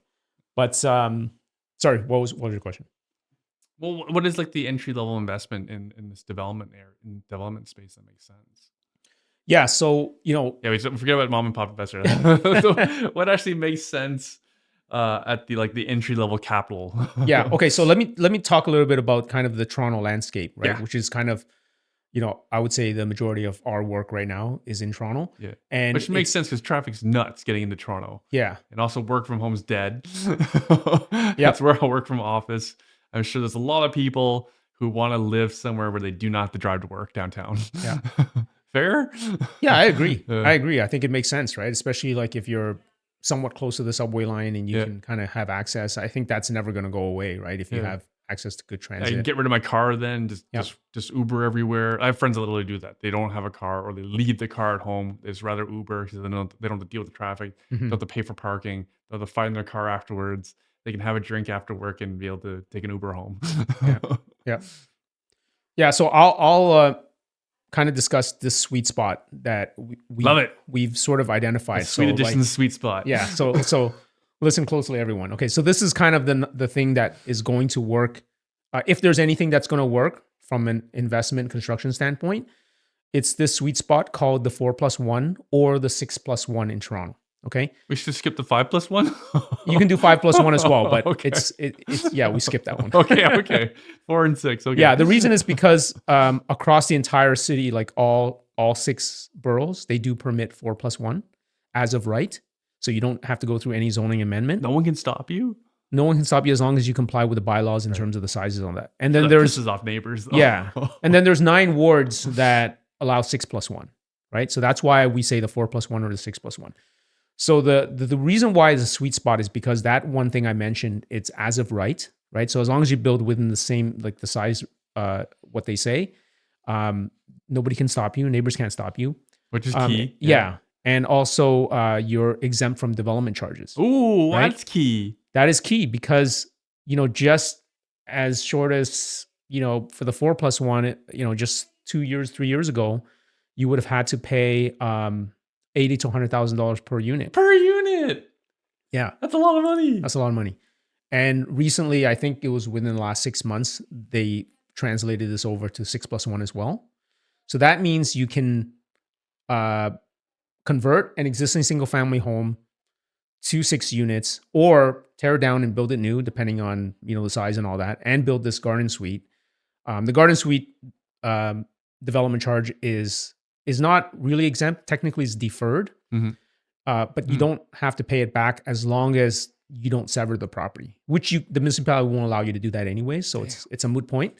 But sorry, what was your question? Well, what is like the entry level investment in this development area, in development space that makes sense? Yeah, so Yeah, we forget about mom and pop investor. So what actually makes sense at the entry level capital? yeah, okay. So let me talk a little bit about kind of the Toronto landscape, right? Yeah. Which is kind of, I would say the majority of our work right now is in Toronto. Yeah, And which makes sense because traffic's nuts getting into Toronto. Yeah. And also work from home's dead. Yep. That's where I work from office. I'm sure there's a lot of people who want to live somewhere where they do not have to drive to work downtown. Yeah. Fair? Yeah, I agree. I agree. I think it makes sense, right? Especially like if you're somewhat close to the subway line and you can kind of have access. I think that's never going to go away, right? If you have access to good I can transit. get rid of my car then, Yep. just Uber everywhere. I have friends that literally do that. They don't have a car or they leave the car at home. It's rather Uber because they don't have to deal with the traffic. They don't Mhm. have to pay for parking. They don't have to find their car afterwards. They can have a drink after work and be able to take an Uber home. Yeah. Yeah. Yeah. So I'll kind of discuss this sweet spot that Love it. we've sort of A identified. sweet So addition like, to sweet spot. yeah. So listen closely, everyone. Okay. So this is kind of the thing that is going to work. If there's anything that's going to work from an investment construction standpoint, it's this sweet spot called the 4+1 or the 6+1 in Toronto. Okay. We should skip the 5+1. You can do 5+1 as well, but Okay. it's yeah, we skipped that one. Okay. 4 and 6. Okay. Yeah, the reason is because across the entire city, like all 6 boroughs, they do permit 4+1 as of right. So you don't have to go through any zoning amendment. No one can stop you. No one can stop you as long as you comply with the bylaws in Right. terms of the sizes on that. And then That there's pisses off neighbors. Though. yeah, and then there's 9 wards that allow 6+1, right? So that's why we say the 4+1 or the 6+1. So the reason why it's a sweet spot is because that one thing I mentioned, it's as of right, right? So as long as you build within the same, like the size, what they say, nobody can stop you. Neighbors can't stop you. Which is key. Yeah. And also you're exempt from development charges. Ooh, Right? that's key. That is key because, just as short as, for the 4+1, just 2 years, 3 years ago, you would have had to pay $80,000 to $100,000 per unit. Per unit. Yeah. That's a lot of money. That's a lot of money. And recently, I think it was within the last 6 months, they translated this over to 6+1 as well. So that means you can convert an existing single family home to 6 units or tear it down and build it new, depending on, the size and all that, and build this garden suite. The garden suite development charge is not really exempt. Technically, it's deferred. Mhm. But you don't have to pay it back as long as you don't sever the property, which the municipality won't allow you to do that anyway. So it's a moot point.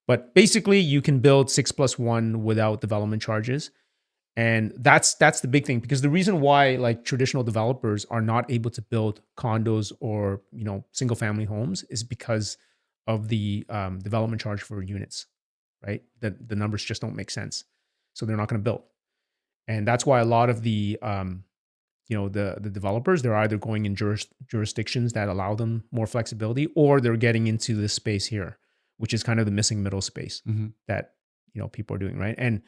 But basically, you can build 6+1 without development charges, and that's the big thing. Because the reason why like traditional developers are not able to build condos or single family homes is because of the development charge for units, right? That the numbers just don't make sense, so they're not going to build, and that's why a lot of the the developers, they're either going in jurisdictions that allow them more flexibility, or they're getting into this space here, which is kind of the missing middle space that people are doing, right? And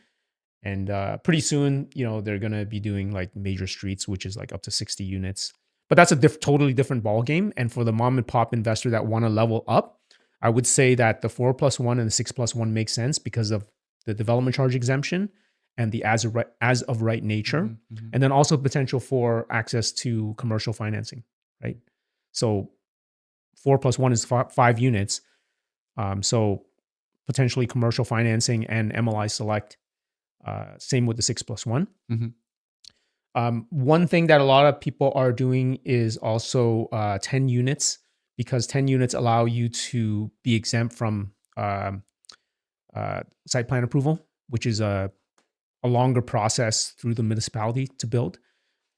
pretty soon, they're gonna be doing like major streets, which is like up to 60 units. But that's a totally different ball game. And for the mom and pop investor that want to level up, I would say that the 4+1 and the 6+1 makes sense because of the development charge exemption and the as of right nature, and then also potential for access to commercial financing, right? So 4+1 is 5 units, so potentially commercial financing and MLI Select. Same with the 6+1. One thing that a lot of people are doing is also 10 units, because 10 units allow you to be exempt from site plan approval, which is a longer process through the municipality to build.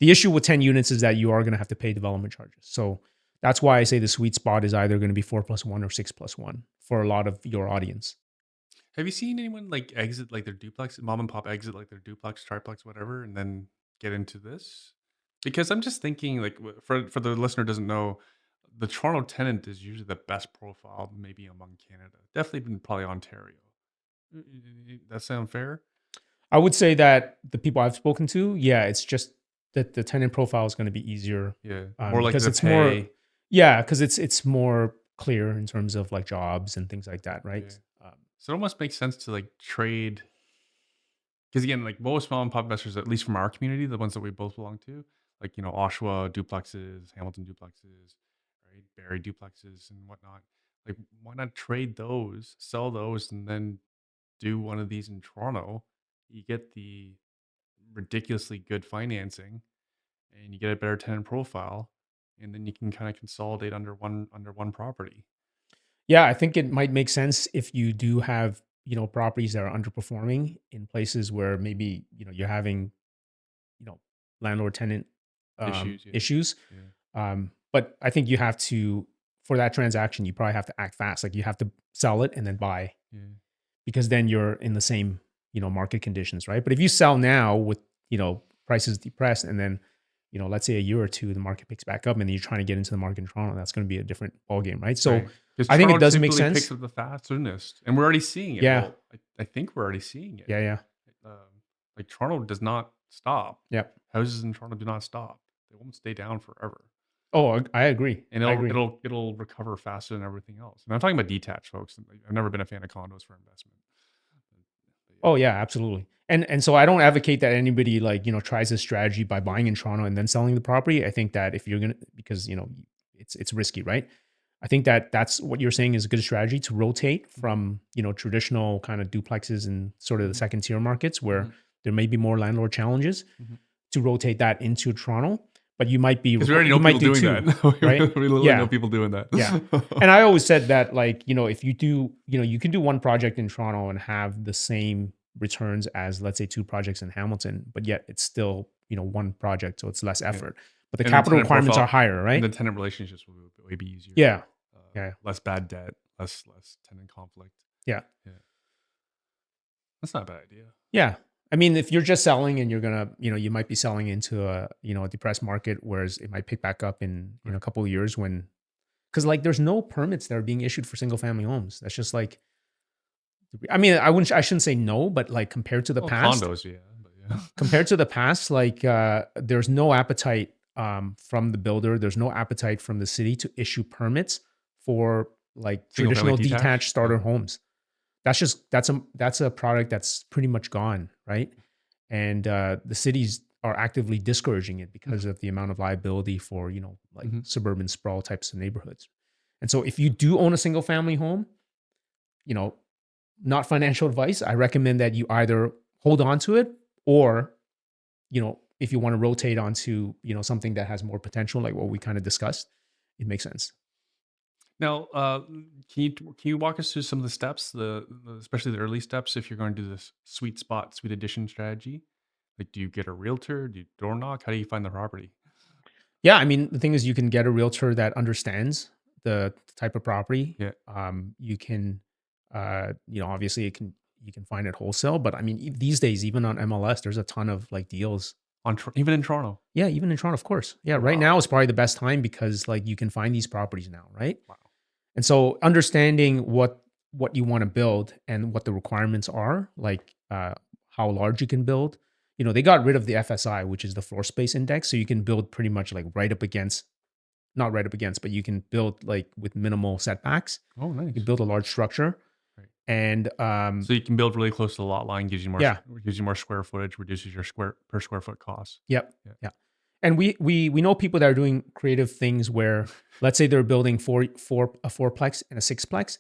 The issue with 10 units is that you are going to have to pay development charges. So that's why I say the sweet spot is either going to be 4+1 or 6+1 for a lot of your audience. Have you seen anyone like exit like their duplex, mom and pop exit like their duplex, triplex, whatever, and then get into this? Because I'm just thinking, like, for the listener who doesn't know, the Toronto tenant is usually the best profile, maybe among Canada. Definitely been probably Ontario. That sound fair? I would say that the people I've spoken to, yeah, it's just that the tenant profile is going to be easier. Yeah, more like because the it's more, pay. yeah, because it's more clear in terms of like jobs and things like that, right? So it almost makes sense to like trade. Because again, like most mom and pop investors, at least from our community, the ones that we both belong to, like Oshawa duplexes, Hamilton duplexes, right, Barrie duplexes, and whatnot. Like, why not trade those, sell those, and then do one of these in Toronto? You get the ridiculously good financing, and you get a better tenant profile, and then you can kind of consolidate under one property. Yeah, I think it might make sense if you do have, properties that are underperforming in places where maybe, you're having, landlord tenant Issues, yeah. issues. Yeah. But I think you have to for that transaction, you probably have to act fast. Like you have to sell it and then buy, because then you're in the same, market conditions, right? But if you sell now with, prices depressed, and then, let's say a year or two, the market picks back up, and then you're trying to get into the market in Toronto, that's going to be a different ballgame, right? So I think it does make sense. Picks up the fastest, and we're already seeing it. Yeah. Well, I think we're already seeing it. Yeah. Like Toronto does not stop. Yep. Houses in Toronto do not stop. They won't stay down forever. Oh, I agree. And I agree. it'll recover faster than everything else. And I'm talking about detached, folks. I've never been a fan of condos for investment. Oh yeah, absolutely. And so I don't advocate that anybody tries this strategy by buying in Toronto and then selling the property. I think that if you're gonna, because it's risky, right? I think that that's what you're saying is a good strategy to rotate from traditional kind of duplexes and sort of the second tier markets where there may be more landlord challenges, to rotate that into Toronto. But you might be, because we already know people doing that, right? We literally know people doing that. Yeah. And I always said that, if you do, you can do one project in Toronto and have the same returns as, let's say, two projects in Hamilton, but yet it's still, one project. So it's less effort, but the capital requirements are higher, right? And the tenant relationships will way be easier. Yeah. Less bad debt, less tenant conflict. Yeah. That's not a bad idea. Yeah. I mean, if you're just selling and you're gonna, you might be selling into a, a depressed market, whereas it might pick back up in a couple of years because there's no permits that are being issued for single family homes. That's just I mean, I shouldn't say no, but compared to the past, condos, compared to the past, there's no appetite from the builder. There's no appetite from the city to issue permits for traditional detached starter homes. That's a product that's pretty much gone, right? And the cities are actively discouraging it because of the amount of liability for suburban sprawl types of neighborhoods. And so if you do own a single family home, not financial advice, I recommend that you either hold on to it, or if you want to rotate onto something that has more potential, like what we kind of discussed, it makes sense. Now, can you walk us through some of the steps, especially the early steps, if you're going to do this sweet addition strategy? Do you get a realtor? Do you door knock? How do you find the property? Yeah, I mean, the thing is, you can get a realtor that understands the type of property. Yeah. You can, obviously you can find it wholesale, but I mean, these days, even on MLS, there's a ton of deals. Even in Toronto. Yeah, even in Toronto, of course. Yeah, right now is probably the best time because you can find these properties now, right? Wow. And so understanding what you want to build and what the requirements are, how large you can build. They got rid of the FSI, which is the floor space index, so you can build pretty much right up against, not right up against, but you can build with minimal setbacks. Oh, nice. You can build a large structure. Right. And so you can build really close to the lot line, gives you more square footage, reduces your per square foot costs. Yep. Yeah. And we know people that are doing creative things where, let's say they're building a fourplex and a sixplex.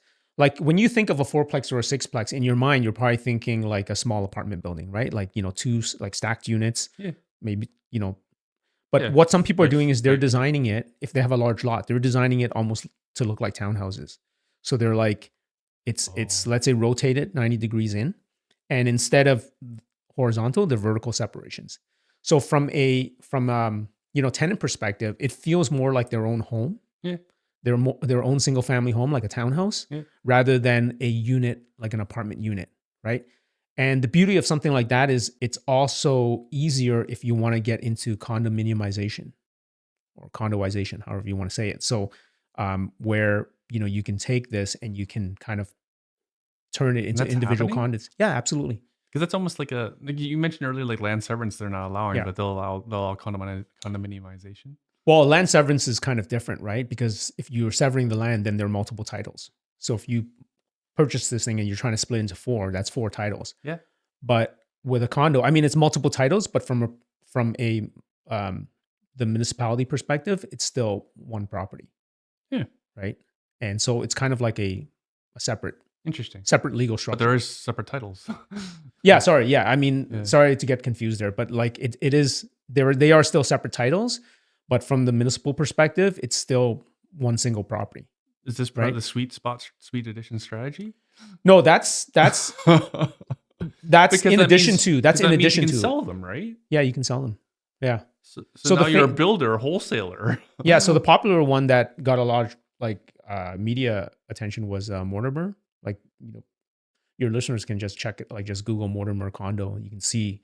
When you think of a fourplex or a sixplex, in your mind, you're probably thinking a small apartment building, right? Two stacked units, maybe, But what some people are doing is they're designing it, if they have a large lot, they're designing it almost to look like townhouses. So they're it's let's say rotated 90 degrees in, and instead of horizontal, they're vertical separations. So from tenant perspective, it feels more like their own home. Yeah. Their own single family home, like a townhouse, rather than a unit, like an apartment unit, right? And the beauty of something like that is it's also easier if you want to get into condominiumization or condoization, however you want to say it. So where you can take this and you can kind of turn it into individual condos. Yeah, absolutely. Because that's almost like you mentioned earlier, land severance they're not allowing, but they'll allow condominiumization. Well, land severance is kind of different, right? Because if you're severing the land, then there are multiple titles. So if you purchase this thing and you're trying to split into 4, that's 4 titles. Yeah. But with a condo, I mean, it's multiple titles, but from the municipality perspective, it's still one property. Yeah. Right. And so it's kind of like a separate legal structure. But there is separate titles. Yeah. Sorry. Yeah. I mean, sorry to get confused there, but it is, they are still separate titles, but from the municipal perspective, it's still one single property. Is this part of the sweet addition strategy? No, that's in addition to. That's in addition to. You can sell them, right? Yeah, you can sell them. Yeah. So now you're a builder, a wholesaler. Yeah. So the popular one that got a lot of media attention was Mortimer. Like, your listeners can just check it, like just Google Mortimer condo. You can see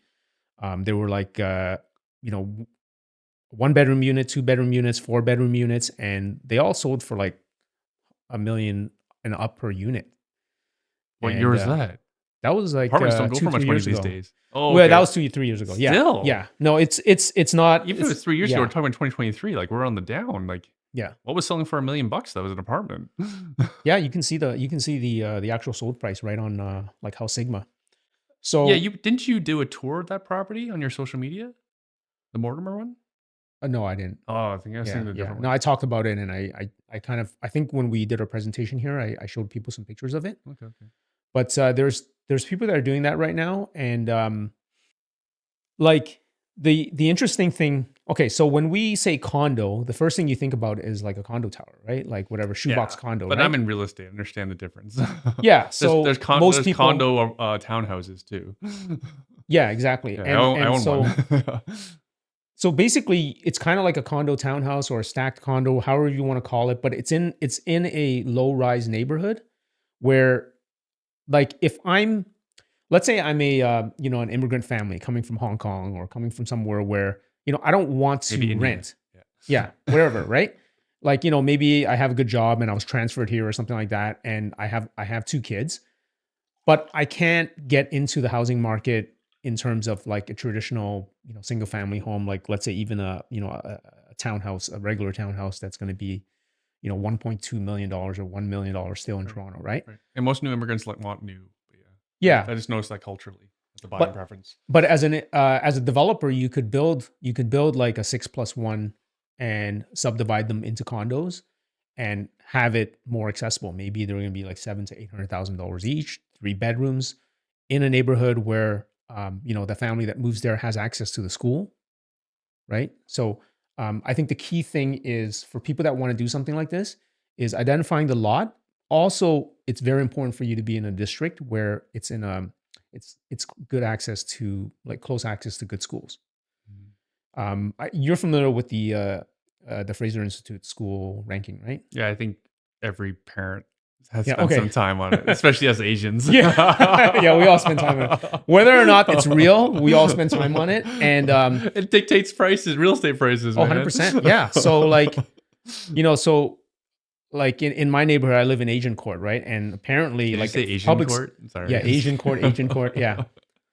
there were like, 1 bedroom unit, 2 bedroom units, 4 bedroom units, and they all sold for like a million and up per unit. What year And was that? that was like Apartments don't go two, for much 3 money years these ago. days. Oh, Well, that okay. was 2, 3 years ago. Yeah, Still, yeah. No, it's not. even if It's it's 3 years ago, yeah, we're talking about 2023. Like we're on the down. Like yeah, what was selling for $1 million? That was an apartment. yeah. You can see the actual sold price right on like House Sigma. Yeah, So didn't you do a tour of that property on your social media? The Mortimer one? no, I didn't. Oh, I think I was Yeah, thinking a yeah. different No, one. I talked about it, and I think when we did our presentation here, I showed people some pictures of it. Okay, okay. But there's people that are doing that right now, and like the interesting thing. Okay, so when we say condo, the first thing you think about is like a condo tower, right? Like whatever shoebox Yeah, condo, but right? I'm in real estate. I understand the difference. Yeah. So There's most people, condo townhouses too. yeah, exactly. Yeah, And I and own so one. so basically, it's kind of like a condo townhouse or a stacked condo, however you want to call it, but it's in a low rise neighborhood where, like, if let's say I'm a an immigrant family coming from Hong Kong or coming from somewhere where I don't want Maybe to India. rent. Yeah. Yeah, wherever, right? Like, maybe I have a good job and I was transferred here or something like that, and I have 2 kids, but I can't get into the housing market in terms of like a traditional, single family home, like let's say even a townhouse, a regular townhouse that's going to be, $1.2 million or $1 million still in Right. Toronto, right? Right. And most new immigrants want new. But yeah. Yeah, I just noticed that culturally. It's a buying but preference. but as a developer, you could build like a 6+1 and subdivide them into condos and have it more accessible. Maybe they're going to be like $700,000 to $800,000 each, 3 bedrooms in a neighborhood where the family that moves there has access to the school, right? So I think the key thing is for people that want to do something like this is identifying the lot. Also, it's very important for you to be in a district where it's good access to, like, close access to good schools. You're familiar with the Fraser Institute school ranking, right? Yeah, I think every parent has Yeah. spent some Okay. time on it, especially as Asians. Yeah. Yeah. We all spend time on it, whether or not it's real. We all spend time on it, and It dictates prices, real estate prices, man. 100%. Yeah. So like, so like in my neighborhood, I live in Asian Court, right? And apparently, Did you like, say if Asian court? Sorry. yeah, Asian Court, yeah.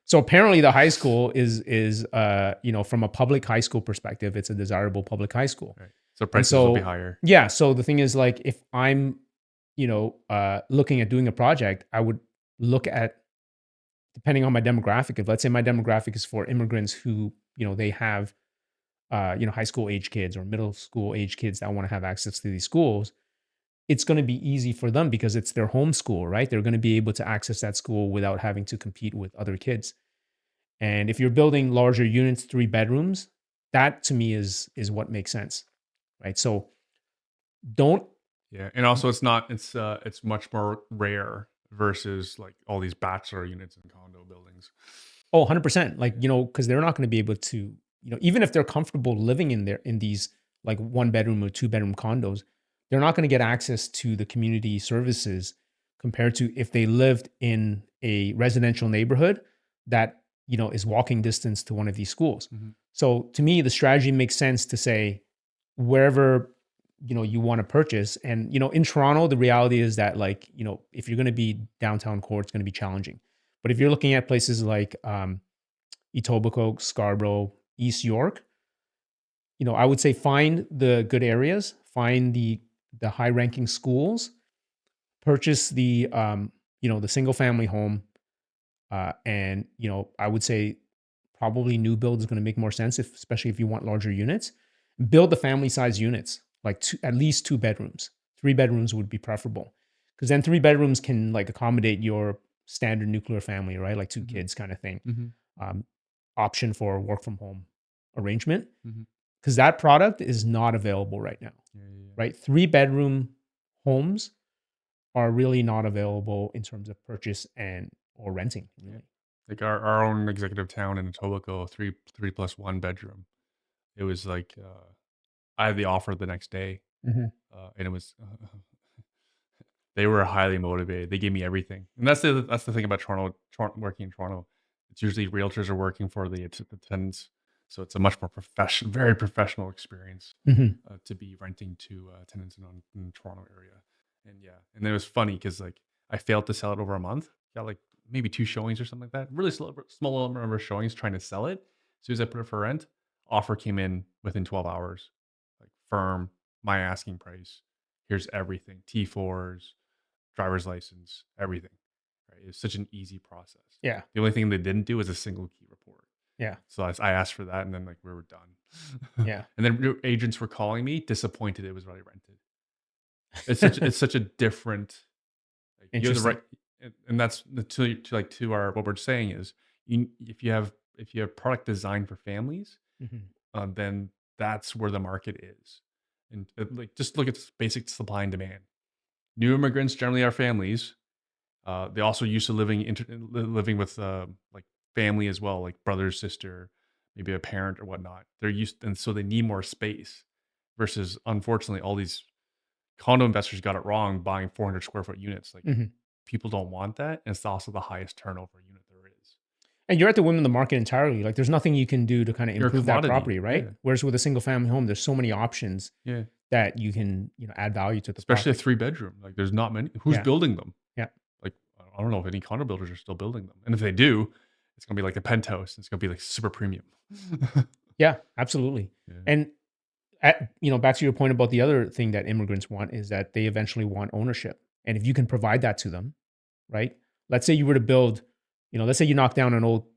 So apparently, the high school is from a public high school perspective, it's a desirable public high school. Right. So And prices will be so, higher. yeah. So the thing is, like, if I'm looking at doing a project, I would look at, depending on my demographic. If, let's say, my demographic is for immigrants who they have high school age kids or middle school age kids that want to have access to these schools, it's going to be easy for them because it's their home school, right? They're going to be able to access that school without having to compete with other kids. And if you're building larger units, 3 bedrooms, that to me is what makes sense, right? So don't. Yeah, and also it's much more rare versus like all these bachelor units in condo buildings. Oh, 100%. Like, because they're not going to be able to, even if they're comfortable living in these like 1 bedroom or 2 bedroom condos, they're not going to get access to the community services compared to if they lived in a residential neighborhood that, is walking distance to one of these schools. Mhm. So to me, the strategy makes sense to say wherever, you want to purchase. And, in Toronto, the reality is that, like, if you're going to be downtown core, it's going to be challenging. But if you're looking at places like Etobicoke, Scarborough, East York, I would say find the good areas, find the high-ranking schools, purchase the single family home, and I would say probably new build is going to make more sense, especially if you want larger units. Build the family size units, like at least 2 bedrooms. 3 bedrooms would be preferable because then 3 bedrooms can, like, accommodate your standard nuclear family, right? Like 2 Mhm. kids kind of thing. Mhm. Option for work from home arrangement, Mhm. because that product is not available right now, Yeah, yeah, yeah. right? 3 bedroom homes are really not available in terms of purchase or renting, Yeah. really. Like our own executive town in Etobicoke, three plus 1 bedroom. It was like I had the offer the next day, Mhm. and it was They were highly motivated. They gave me everything, and that's the thing about Toronto, working in Toronto. It's usually realtors are working for the tenants, so it's a much more professional, very professional experience Mhm. to be renting to tenants in the Toronto area. And yeah, and it was funny because like I failed to sell it over a month. Got like maybe 2 showings or something like that. Really small number of showings trying to sell it. As soon as I put it for rent, offer came in within 12 hours. Like firm, my asking price. Here's everything. T4s, driver's license, everything. Right? It's such an easy process. Yeah. The only thing they didn't do was a single key report. Yeah. So I asked for that, and then like we were done. Yeah. And then agents were calling me disappointed it was already rented. It's such a different. Like you have the Interesting. right, and that's to our what we're saying is if you have product design for families, Mhm. then that's where the market is. And like just look at basic supply and demand. New immigrants generally are families. They also used to living with like family as well, like brother, sister, maybe a parent or whatnot. They're used, and so they need more space. Versus, unfortunately, all these condo investors got it wrong, buying 400 square foot units. Like Mhm. people don't want that, and it's also the highest turnover unit there is. And you're at the whim of the market entirely. Like there's nothing you can do to kind of You're a improve that commodity, property, right? yeah, Whereas with a single family home, there's so many options yeah. that you can, add value to the Especially a property. 3 bedroom. Like there's not many. Who's Yeah. building them? Yeah. Like I don't know if any condo builders are still building them, and if they do, it's gonna be like a penthouse. It's gonna be like super premium. Yeah, absolutely. Yeah. And back to your point about the other thing that immigrants want is that they eventually want ownership. And if you can provide that to them, right? Let's say you were to build, let's say you knock down an old,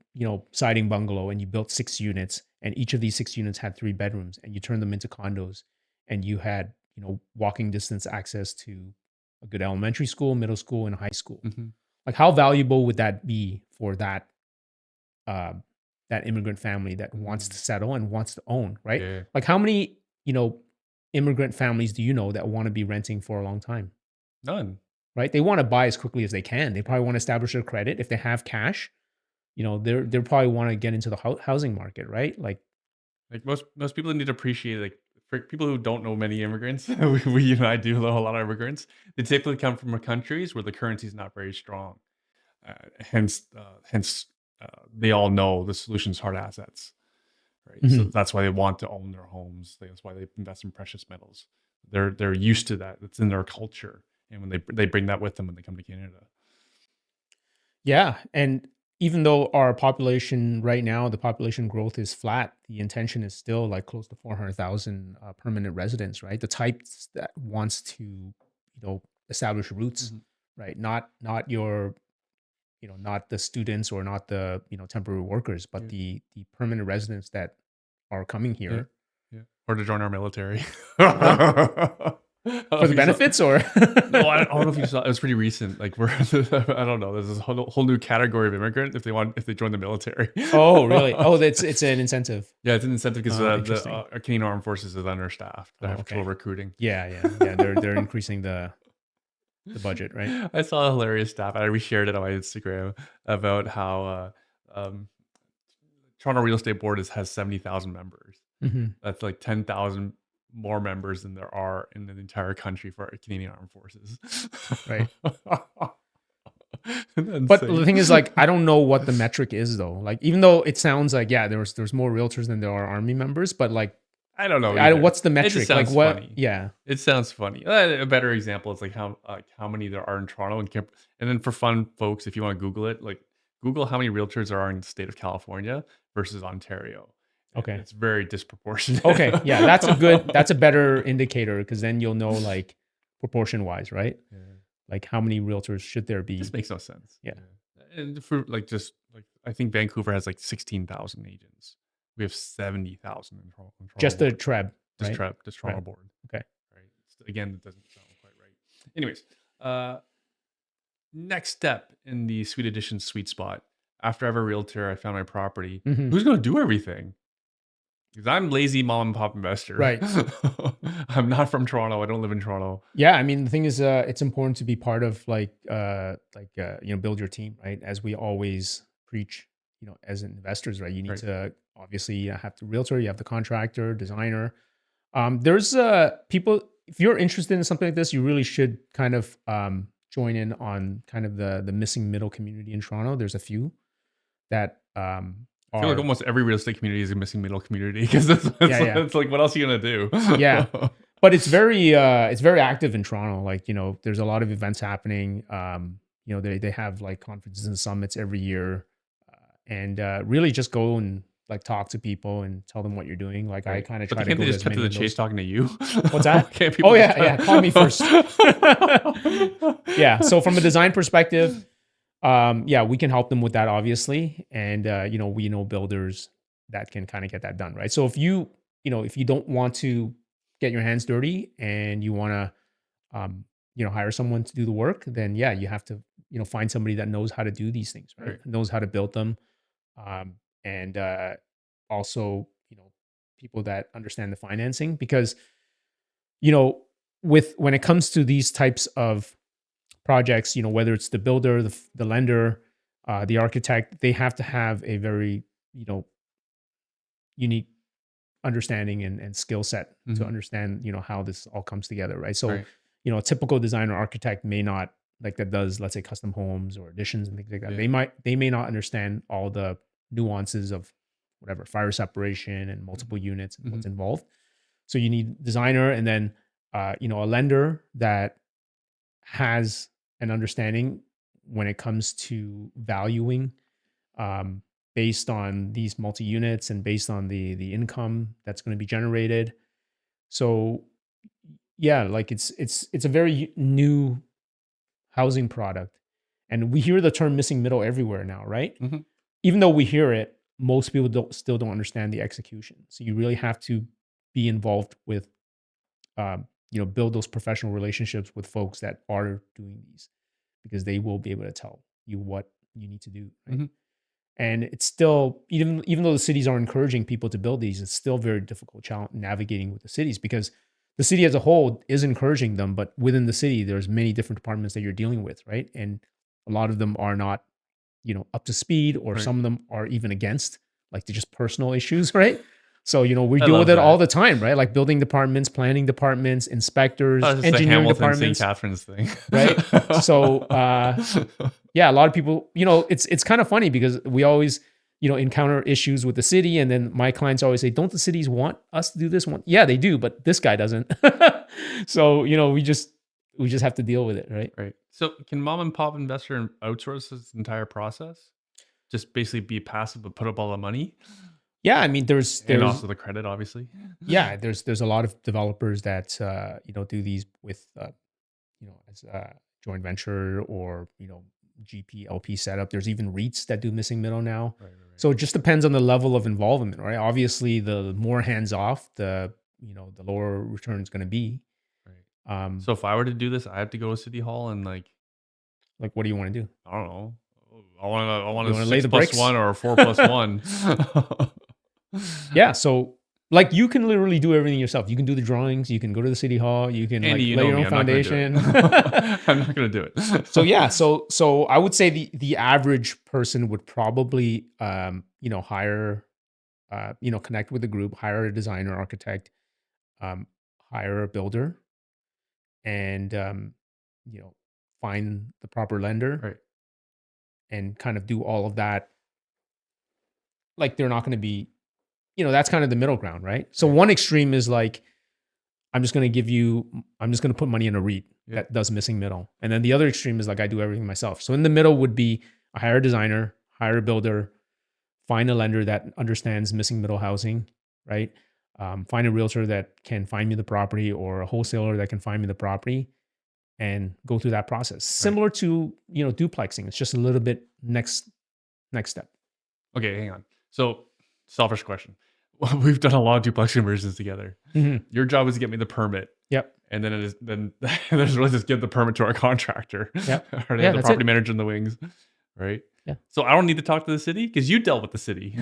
siding bungalow and you built 6 units and each of these 6 units had 3 bedrooms and you turned them into condos and you had, walking distance access to a good elementary school, middle school, and high school. Mhm. Like how valuable would that be for uh, that immigrant family that wants to Mhm. settle and wants to own, right? Yeah. Like how many, immigrant families do you know that want to be renting for a long time, None. right? They want to buy as quickly as they can. They probably want to establish their credit. If they have cash, they're probably want to get into the housing market, right? Like, Like most people need to appreciate like for people who don't know many immigrants, we you and I do know a lot of immigrants. They typically come from countries where the currency is not very strong. Hence, they all know the solution is hard assets, right? So mhm. that's why they want to own their homes. That's why they invest in precious metals. They're used to that. It's in their culture, and when they bring that with them when they come to Canada. Yeah, and even though our population right now, the population growth is flat, the intention is still like close to 400,000 permanent residents, right? The types that wants to, establish roots, Mhm. right? Not your, not the students or not the, temporary workers, but Yeah, the permanent residents that are coming yeah, here, yeah. Or to join our military. huh? I don't know For if the you saw. benefits or No, I don't know if you saw. It was pretty recent. Like we're, I don't know. There's this whole new category of immigrant if they join the military. Oh, really? Oh, it's an incentive. Yeah, it's an incentive because the Interesting. our Canadian Armed Forces is understaffed. They Oh, have trouble okay. recruiting. Yeah, yeah, yeah. They're increasing the budget, right? I saw a hilarious stat. I reshared it on my Instagram about how um, Toronto Real Estate Board has 70,000 members. Mhm. That's like 10,000 more members than there are in the entire country for Canadian Armed Forces. Right. Isn't that But the insane? thing is, like, I don't know what the metric is though. Like, even though it sounds like, yeah, there's more realtors than there are army members, but like, I don't know either. what's the It just metric? Like, sounds what? funny. Yeah. It sounds funny. A better example is like how many there are in Toronto and then for fun folks, if you want to Google it, like Google how many realtors there are in the state of California versus Ontario. And Okay. it's very disproportionate. Okay. Yeah, that's a better indicator because then you'll know like proportion wise, right? Yeah. Like, how many realtors should there Just be? makes no sense. Yeah. Yeah. And for just like I think Vancouver has like 16,000 agents. We have 70,000 in Toronto Just the board. TREB, right? Just Toronto TREB. board. Okay. Right. Again, it doesn't sound quite right. Anyways, uh, next step in the Sweet Addition sweet spot. After I have a realtor, I found my property. Mhm. Who's going to do everything? Because I'm lazy mom and pop investor. Right. I'm not from Toronto. I don't live in Toronto. Yeah, I mean, the thing is, it's important to be part of build your team, right? As we always preach, as investors, right? You need Right. to obviously have the realtor, you have the contractor, designer. There's people. if you're interested in something like this, you really should kind of join in on kind of the missing middle community in Toronto. There's a few that I feel like almost every real estate community is a missing middle community because it's like, what else are you gonna do? Yeah. But it's very active in Toronto. Like, there's a lot of events happening. They have like conferences and summits every year, and really just go and like talk to people and tell them what you're doing. Like I kind of try to can't go they to just cut to the chase talking to you? What's that? Can't people Oh yeah, call me first. Yeah. So from a design perspective, we can help them with that, obviously, and we know builders that can kind of get that done, right? So if you don't want to get your hands dirty and you want to hire someone to do the work, then you have to find somebody that knows how to do these things, right? Knows how to build them, and also people that understand the financing, because when it comes to these types of projects, whether it's the builder, the lender, the architect, they have to have a very unique understanding and skill set to understand how this all comes together, right? So a typical designer architect may not, like, that does, let's say, custom homes or additions and things like that, they may not understand all the nuances of whatever fire separation and multiple units and what's involved. So you need designer, and then a lender that has an understanding when it comes to valuing based on these multi-units and based on the income that's going to be generated. So like it's a very new housing product, and we hear the term missing middle everywhere now, right? Even though we hear it, most people still don't understand the execution. So you really have to be involved with build those professional relationships with folks that are doing these, because they will be able to tell you what you need to do, right? And it's still, even though the cities are encouraging people to build these, it's still very difficult challenge navigating with the cities, because the city as a whole is encouraging them, but within the city, there's many different departments that you're dealing with, right? And a lot of them are not, up to speed, or some of them are even against, like, they're just personal issues, right? So, we deal with it all the time, right? Like building departments, planning departments, inspectors, engineering departments. St. Catharines thing. Right? So, a lot of people, it's kind of funny, because we always, encounter issues with the city. And then my clients always say, don't the cities want us to do this one? Yeah, they do, but this guy doesn't. So, we just have to deal with it, right? Right. So can mom and pop investor outsource this entire process? Just basically be passive, but put up all the money? Yeah, I mean, there's also the credit, obviously. Yeah, there's a lot of developers that do these with as a joint venture, or GP LP setup. There's even REITs that do missing middle now. Right. So it just depends on the level of involvement, right? Obviously, the more hands off, the lower return is going to be. Right. So if I were to do this, I have to go to City Hall and like what do you want to do? I don't know. I want a lay 6+1 or a 4+1. Yeah, so like you can literally do everything yourself. You can do the drawings. You can go to the city hall. You can Andy, lay your own foundation. I'm not going to do it. So I would say the average person would probably hire connect with a group, hire a designer, architect, hire a builder, and find the proper lender, right, and kind of do all of that. Like, they're not going to be, that's kind of the middle ground, right? So one extreme is like, I'm just going to put money in a REIT that does missing middle. And then the other extreme is like, I do everything myself. So in the middle would be, I hire a designer, hire a builder, find a lender that understands missing middle housing, right? Find a realtor that can find me the property, or a wholesaler that can find me the property, and go through that process. Similar to, duplexing. It's just a little bit next step. Okay, hang on. So, selfish question. We've done a lot of duplex conversions together. Your job is to get me the permit. Yep. And then there's really just give the permit to our contractor. Yep. Or the property manager in the wings. Right? Yeah. So I don't need to talk to the city, because you dealt with the city.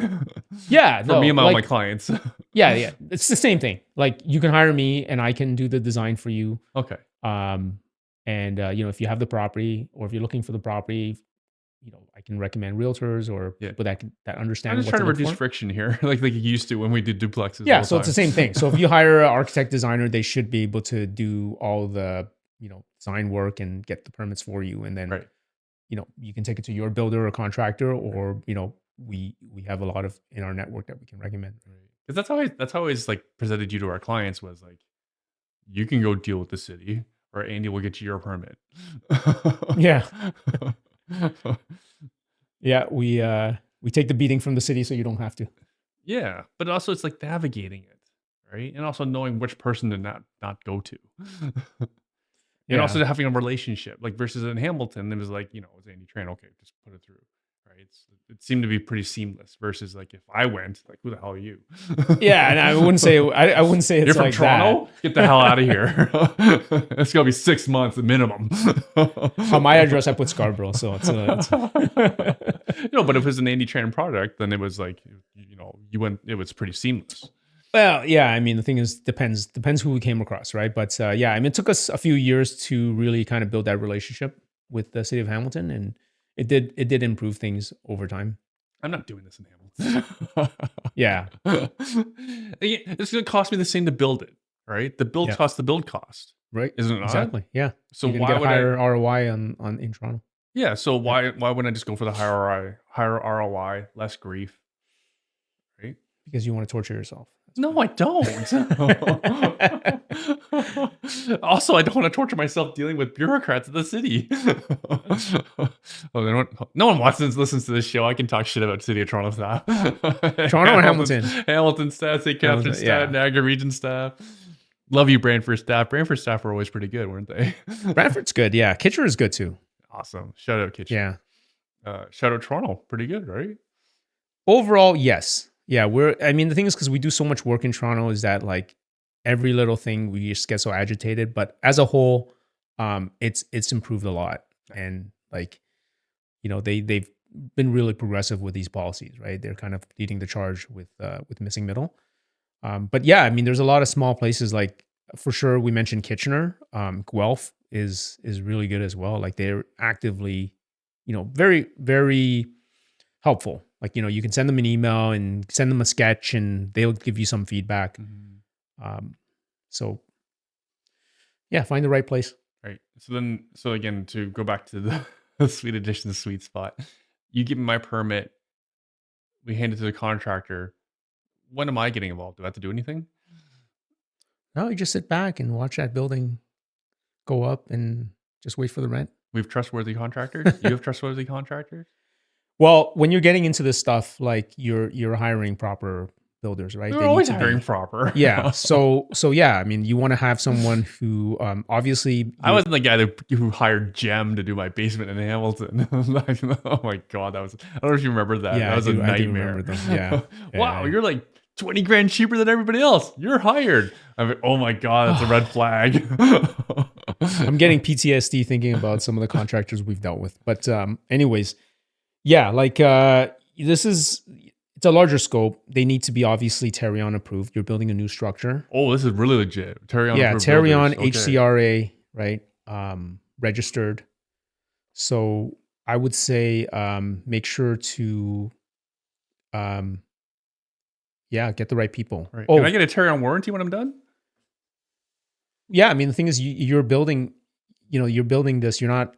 Yeah. For me and all my clients. Yeah. It's the same thing. Like, you can hire me and I can do the design for you. Okay. And if you have the property, or if you're looking for the property, I can recommend realtors or Yeah. people that I'm understand just what trying to to look reduce for. friction here, like you used to when we did duplexes Yeah, all so the it's the time. same thing. So if you hire an architect designer, they should be able to do all the, design work and get the permits for you. And then, Right. you can take it to your builder or contractor, or, we have a lot of in our network that we can recommend. Because that's how I always like presented you to our clients was like, you can go deal with the city, or Andy will get you your permit. Yeah. Yeah, we take the beating from the city so you don't have to. Yeah, but also it's like navigating it, right? And also knowing which person to not go to. And Yeah. also having a relationship, like versus in Hamilton, it was like, it was Andy Tran, okay, just put it through. Right. It seemed to be pretty seamless versus like if I went, like, who the hell are you? Yeah, and I wouldn't say it's You're from like Toronto? Get the hell out of here. It's gonna be 6 months minimum. On my address, I put Scarborough, so it's But if it was an Andy Tran product, then it was like, you went, it was pretty seamless. Well, yeah. I mean, the thing is, depends who we came across, right? But yeah, I mean, it took us a few years to really kind of build that relationship with the city of Hamilton, and it did improve things over time. I'm not doing this in Hamilton. Yeah, It's going to cost me the same to build it, right? The build Yeah. cost, the build cost, right. isn't it? Not? Exactly. Yeah. So You're why gonna get would higher ROI on in Toronto? Yeah. So why wouldn't I just go for the higher ROI, less grief, right? Because you want to torture yourself. No, I don't. Also, I don't want to torture myself dealing with bureaucrats of the city. No one listens to this show. I can talk shit about City of Toronto staff. Toronto or Hamilton? Hamilton staff, St. Catharines staff, Yeah. Niagara Region staff. Love you, Brantford staff. Brantford staff were always pretty good, weren't they? Bradford's good. Yeah, Kitchener is good too. Awesome. Shout out Kitchen. Yeah. Shout out Toronto. Pretty good, right? Overall, yes. Yeah, I mean, the thing is, because we do so much work in Toronto, is that like every little thing we just get so agitated. But as a whole, it's improved a lot, and like, they've been really progressive with these policies, right? They're kind of leading the charge with missing middle. But yeah, I mean, there's a lot of small places, like for sure we mentioned Kitchener. Guelph is really good as well. Like they're actively, very very helpful. Like, you can send them an email and send them a sketch and they'll give you some feedback. So yeah, find the right place. Right. So again, to go back to the sweet addition, the sweet spot, you give me my permit, we hand it to the contractor. When am I getting involved? Do I have to do anything? No, you just sit back and watch that building go up and just wait for the rent. We have trustworthy contractors. You have trustworthy contractors. Well, when you're getting into this stuff, like you're hiring proper builders, right? They're They need always to be- hiring proper. Yeah. So yeah, I mean, you want to have someone who obviously I wasn't the guy who hired Gem to do my basement in Hamilton. Oh my god, I don't know if you remember that. Yeah, That was I a do nightmare. remember them. Yeah. Wow, Yeah. you're like 20 grand cheaper than everybody else. You're hired. I'm like, oh my god, that's a red flag. I'm getting PTSD thinking about some of the contractors we've dealt with. But anyways, yeah, like it's a larger scope. They need to be obviously Terrion approved. You're building a new structure. Oh, this is really legit. Terrion. Yeah, approved Terrion builders. Okay. HCRA, right? Registered. So I would say make sure to get the right people. Right. Oh, Can I get a Terrion warranty when I'm done? yeah, I mean, the thing is you're building, you're building this, you're not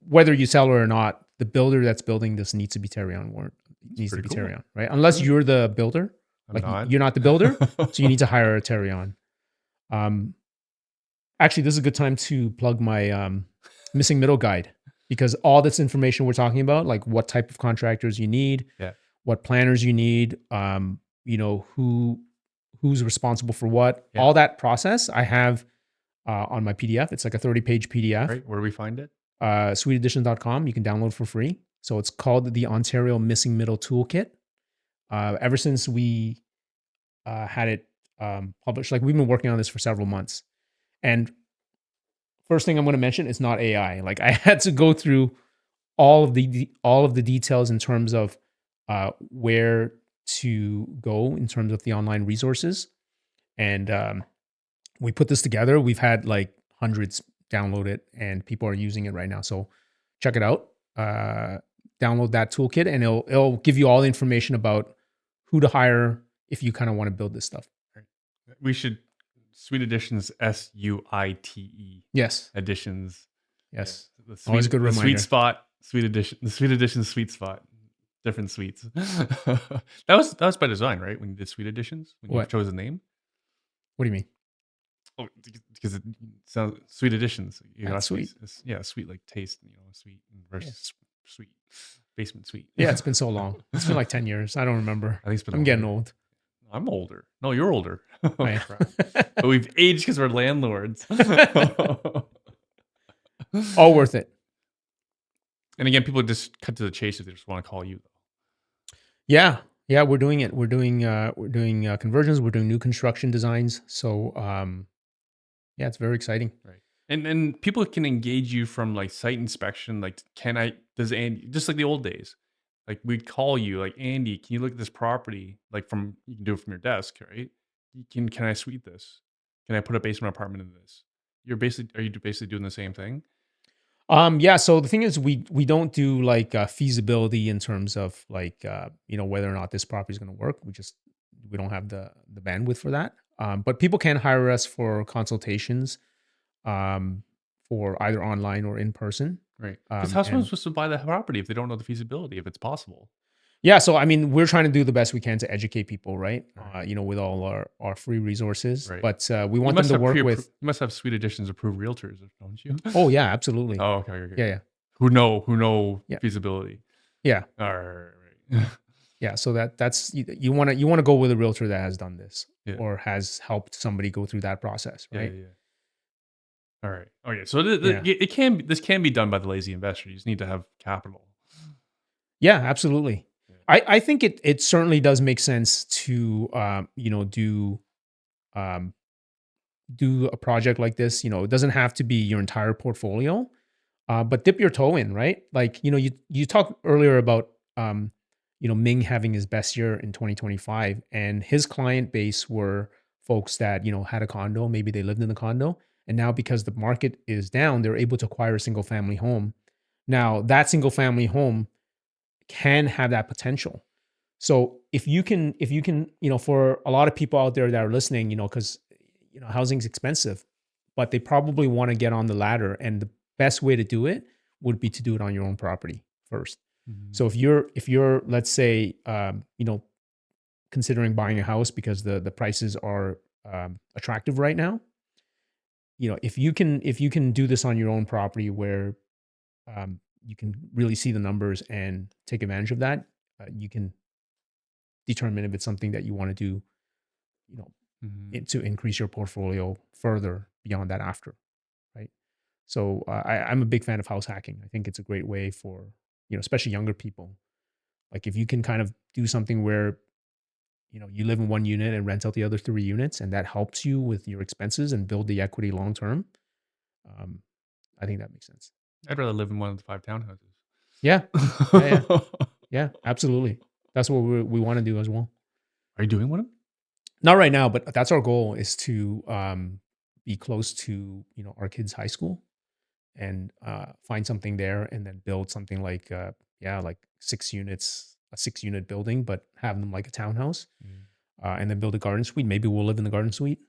whether you sell it or not, the builder that's building this needs to be Terrion needs to be pretty cool. Terrion, right? Unless you're the builder. You're not the builder, so you need to hire a Terrion. Actually, this is a good time to plug my missing middle guide, because all this information we're talking about, like what type of contractors you need, what planners you need, who's responsible for what, all that process I have on my PDF. It's like a 30-page PDF. Right. Where do we find it? Sweetedition.com. You can download for free. So it's called the Ontario Missing Middle Toolkit. Ever since we had it published, like we've been working on this for several months. And first thing I'm going to mention is not AI. Like I had to go through all of the details in terms of where to go in terms of the online resources. And we put this together. We've had like hundreds download it and people are using it right now. So check it out. Download that toolkit, and it'll give you all the information about who to hire if you kind of want to build this stuff. We should Suite Editions, SUITE Yes. Editions. Yes. Yeah, Always a good the reminder. Sweet Spot Suite Edition. The Suite Edition Sweet Spot. Different suites. that was by design, right? When you did Suite Editions, when you What? chose a name. What do you mean? Oh, because it sounds Sweet Editions. You That's know, sweet. Yeah, sweet like taste. You know, sweet versus sweet basement suite. Yeah, it's been so long. It's been like 10 years. I don't remember. I think it's been. I'm getting old. I'm older. No, you're older. Oh, yeah. Crap. But we've aged because we're landlords. All worth it. And again, people just cut to the chase if they just want to call you. Yeah, we're doing it. We're doing conversions. We're doing new construction designs. So yeah, it's very exciting. Right. And people can engage you from like site inspection. Like, does Andy, just like the old days, like we'd call you like, Andy, can you look at this property? Like you can do it from your desk, right? Can I suite this? Can I put a basement apartment in this? Are you basically doing the same thing? Yeah. So the thing is, we don't do like feasibility in terms of like whether or not this property is going to work. We don't have the bandwidth for that. But people can hire us for consultations, for either online or in person. Right. Because how's someone supposed to buy the property if they don't know the feasibility, if it's possible? Yeah. So I mean, we're trying to do the best we can to educate people, right? With all our free resources. Right. But we want them to work with. You must have Suite Editions approved realtors, don't you? Oh yeah, absolutely. Oh, okay. Yeah. Who know feasibility? Yeah. All right. Yeah. So that's you want to go with a realtor that has done this or has helped somebody go through that process, right? Yeah. All right. Okay. So this can be done by the lazy investor. You just need to have capital. Yeah, absolutely. Yeah. I think it certainly does make sense to do a project like this. It doesn't have to be your entire portfolio, but dip your toe in, right? Like you talked earlier about Ming having his best year in 2025, and his client base were folks that had a condo, maybe they lived in the condo, and now because the market is down, they're able to acquire a single family home. Now that single family home can have that potential. So if you can, for a lot of people out there that are listening, because housing's expensive, but they probably want to get on the ladder, and the best way to do it would be to do it on your own property first. Mm-hmm. So if you're let's say considering buying a house because the prices are attractive right now, if you can do this on your own property where you can really see the numbers and take advantage of that, you can determine if it's something that you want to do, to increase your portfolio further beyond that after, right? So I'm a big fan of house hacking. I think it's a great way for, especially younger people. Like if you can kind of do something where, you live in one unit and rent out the other 3 units, and that helps you with your expenses and build the equity long term, I think that makes sense. I'd rather live in one of the 5 townhouses. Yeah. Yeah, absolutely. That's what we want to do as well. Are you doing one? Not right now, but that's our goal, is to be close to our kids' high school and find something there, and then build something like 6 units, a 6-unit building, but have them like a townhouse, and then build a garden suite. Maybe we'll live in the garden suite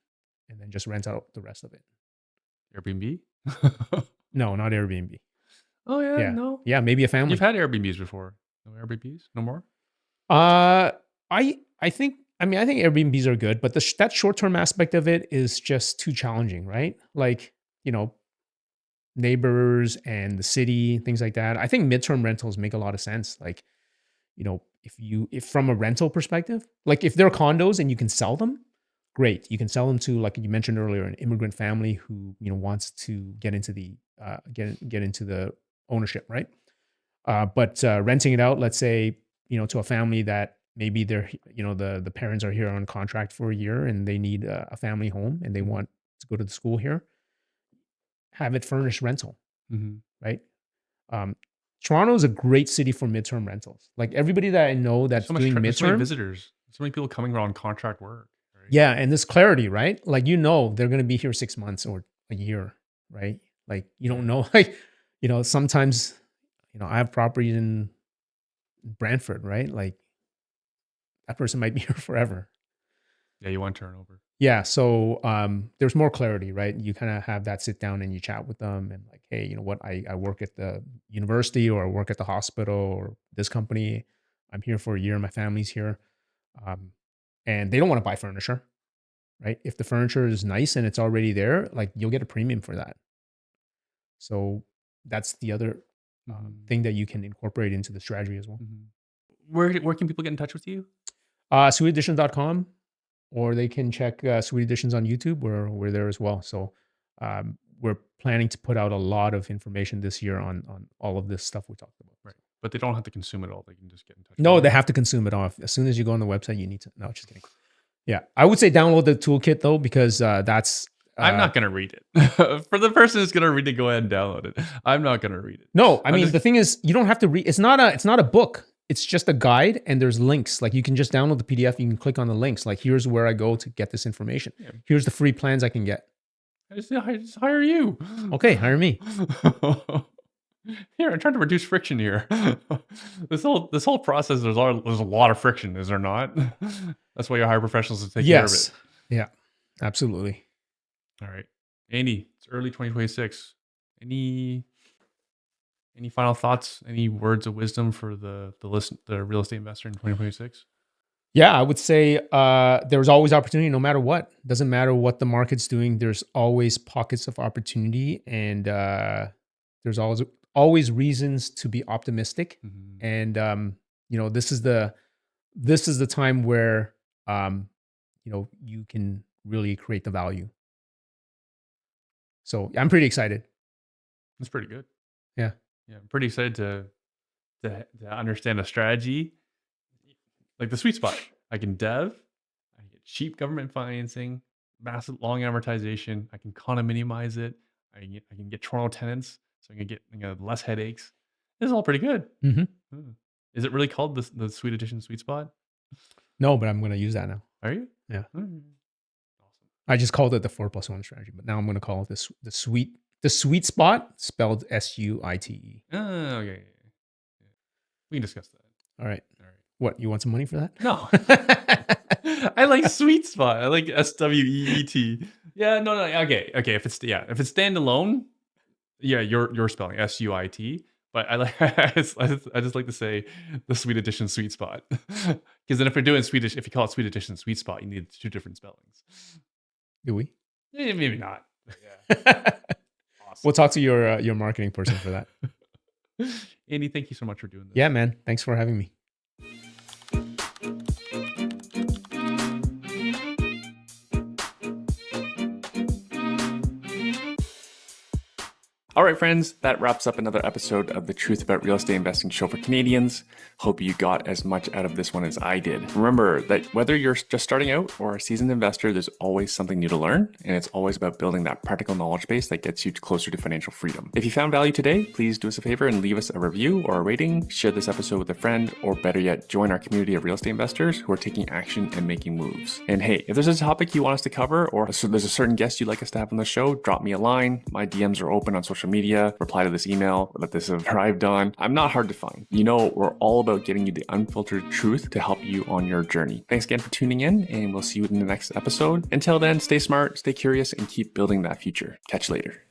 and then just rent out the rest of it. Airbnb? No, not Airbnb. Oh yeah, no. Yeah, maybe a family. You've had Airbnbs before. No Airbnbs? No more? I think Airbnbs are good, but that short-term aspect of it is just too challenging, right? Like, neighbors and the city, things like that. I think midterm rentals make a lot of sense. Like, if from a rental perspective, like if they're condos and you can sell them, great. You can sell them to, like you mentioned earlier, an immigrant family who, wants to get into the get into the ownership, right? But renting it out, let's say, to a family that maybe they're, the parents are here on contract for a year and they need a family home and they want to go to the school here, have it furnished rental, right? Toronto is a great city for midterm rentals. Like everybody that I know that's doing midterm, so many visitors, so many people coming around contract work. Right? Yeah, and this clarity, right? Like they're going to be here 6 months or a year, right? Like you don't know, like sometimes I have properties in Brantford, right? Like that person might be here forever. Yeah, you want turnover. Yeah. So there's more clarity, right? You kind of have that sit down and you chat with them and like, hey, you know what? I work at the university or I work at the hospital or this company. I'm here for a year. My family's here. And they don't want to buy furniture, right? If the furniture is nice and it's already there, like you'll get a premium for that. So that's the other thing that you can incorporate into the strategy as well. Where can people get in touch with you? Sweeteditions.com, or they can check Sweet Editions on YouTube. We're there as well. So we're planning to put out a lot of information this year on all of this stuff we talked about. Right. But they don't have to consume it all. They can just get in touch. No, they have to consume it off. As soon as you go on the website, you need to. No, just kidding. Yeah. I would say download the toolkit though, because that's. I'm not going to read it. For the person who's going to read it, go ahead and download it. I'm not going to read it. No, I mean, the thing is, you don't have to read. It's not a book. It's just a guide and there's links. Like you can just download the PDF. You can click on the links. Like here's where I go to get this information. Yeah. Here's the free plans I can get. I just hire you. Okay, hire me. Here, I'm trying to reduce friction here. This whole process, there's a lot of friction, is there not? That's why you hire professionals to take care of it. Yeah, absolutely. All right, Andy, it's early 2026. Any final thoughts? Any words of wisdom for the real estate investor in 2026? Yeah, I would say there's always opportunity no matter what. Doesn't matter what the market's doing. There's always pockets of opportunity, and there's always reasons to be optimistic. And this is the time where you can really create the value. So I'm pretty excited. That's pretty good. Yeah. I'm pretty excited to understand a strategy. Like the sweet spot. I can dev, I get cheap government financing, massive long amortization. I can condominiumize it. I can get Toronto tenants, so I can get less headaches. This is all pretty good. Is it really called the Sweet Edition Sweet Spot? No, but I'm going to use that now. Are you? Yeah. Awesome. I just called it the 4+1 strategy, but now I'm going to call it the sweet spot, spelled SUITE. Oh, okay. Yeah. We can discuss that. All right. What, you want some money for that? No. I like sweet spot. I like SWEET. Yeah, no. Okay. If it's standalone, yeah, you're spelling SUIT. But I just like to say the Sweet Edition Sweet Spot. Because then if you call it Sweet Edition Sweet Spot, you need 2 different spellings. Do we? Maybe not. Yeah. Awesome. We'll talk to your marketing person for that. Andy, thank you so much for doing this. Yeah, man. Thanks for having me. All right, friends, that wraps up another episode of the Truth About Real Estate Investing show for Canadians. Hope you got as much out of this one as I did. Remember that whether you're just starting out or a seasoned investor, there's always something new to learn, and it's always about building that practical knowledge base that gets you closer to financial freedom. If you found value today, please do us a favor and leave us a review or a rating, share this episode with a friend, or better yet, join our community of real estate investors who are taking action and making moves. And hey, if there's a topic you want us to cover, or there's a certain guest you'd like us to have on the show, drop me a line. My DMs are open on social media. Reply to this email that this has arrived on. I'm not hard to find. We're all about getting you the unfiltered truth to help you on your journey. Thanks again for tuning in, and we'll see you in the next episode. Until then, stay smart, stay curious, and keep building that future. Catch you later.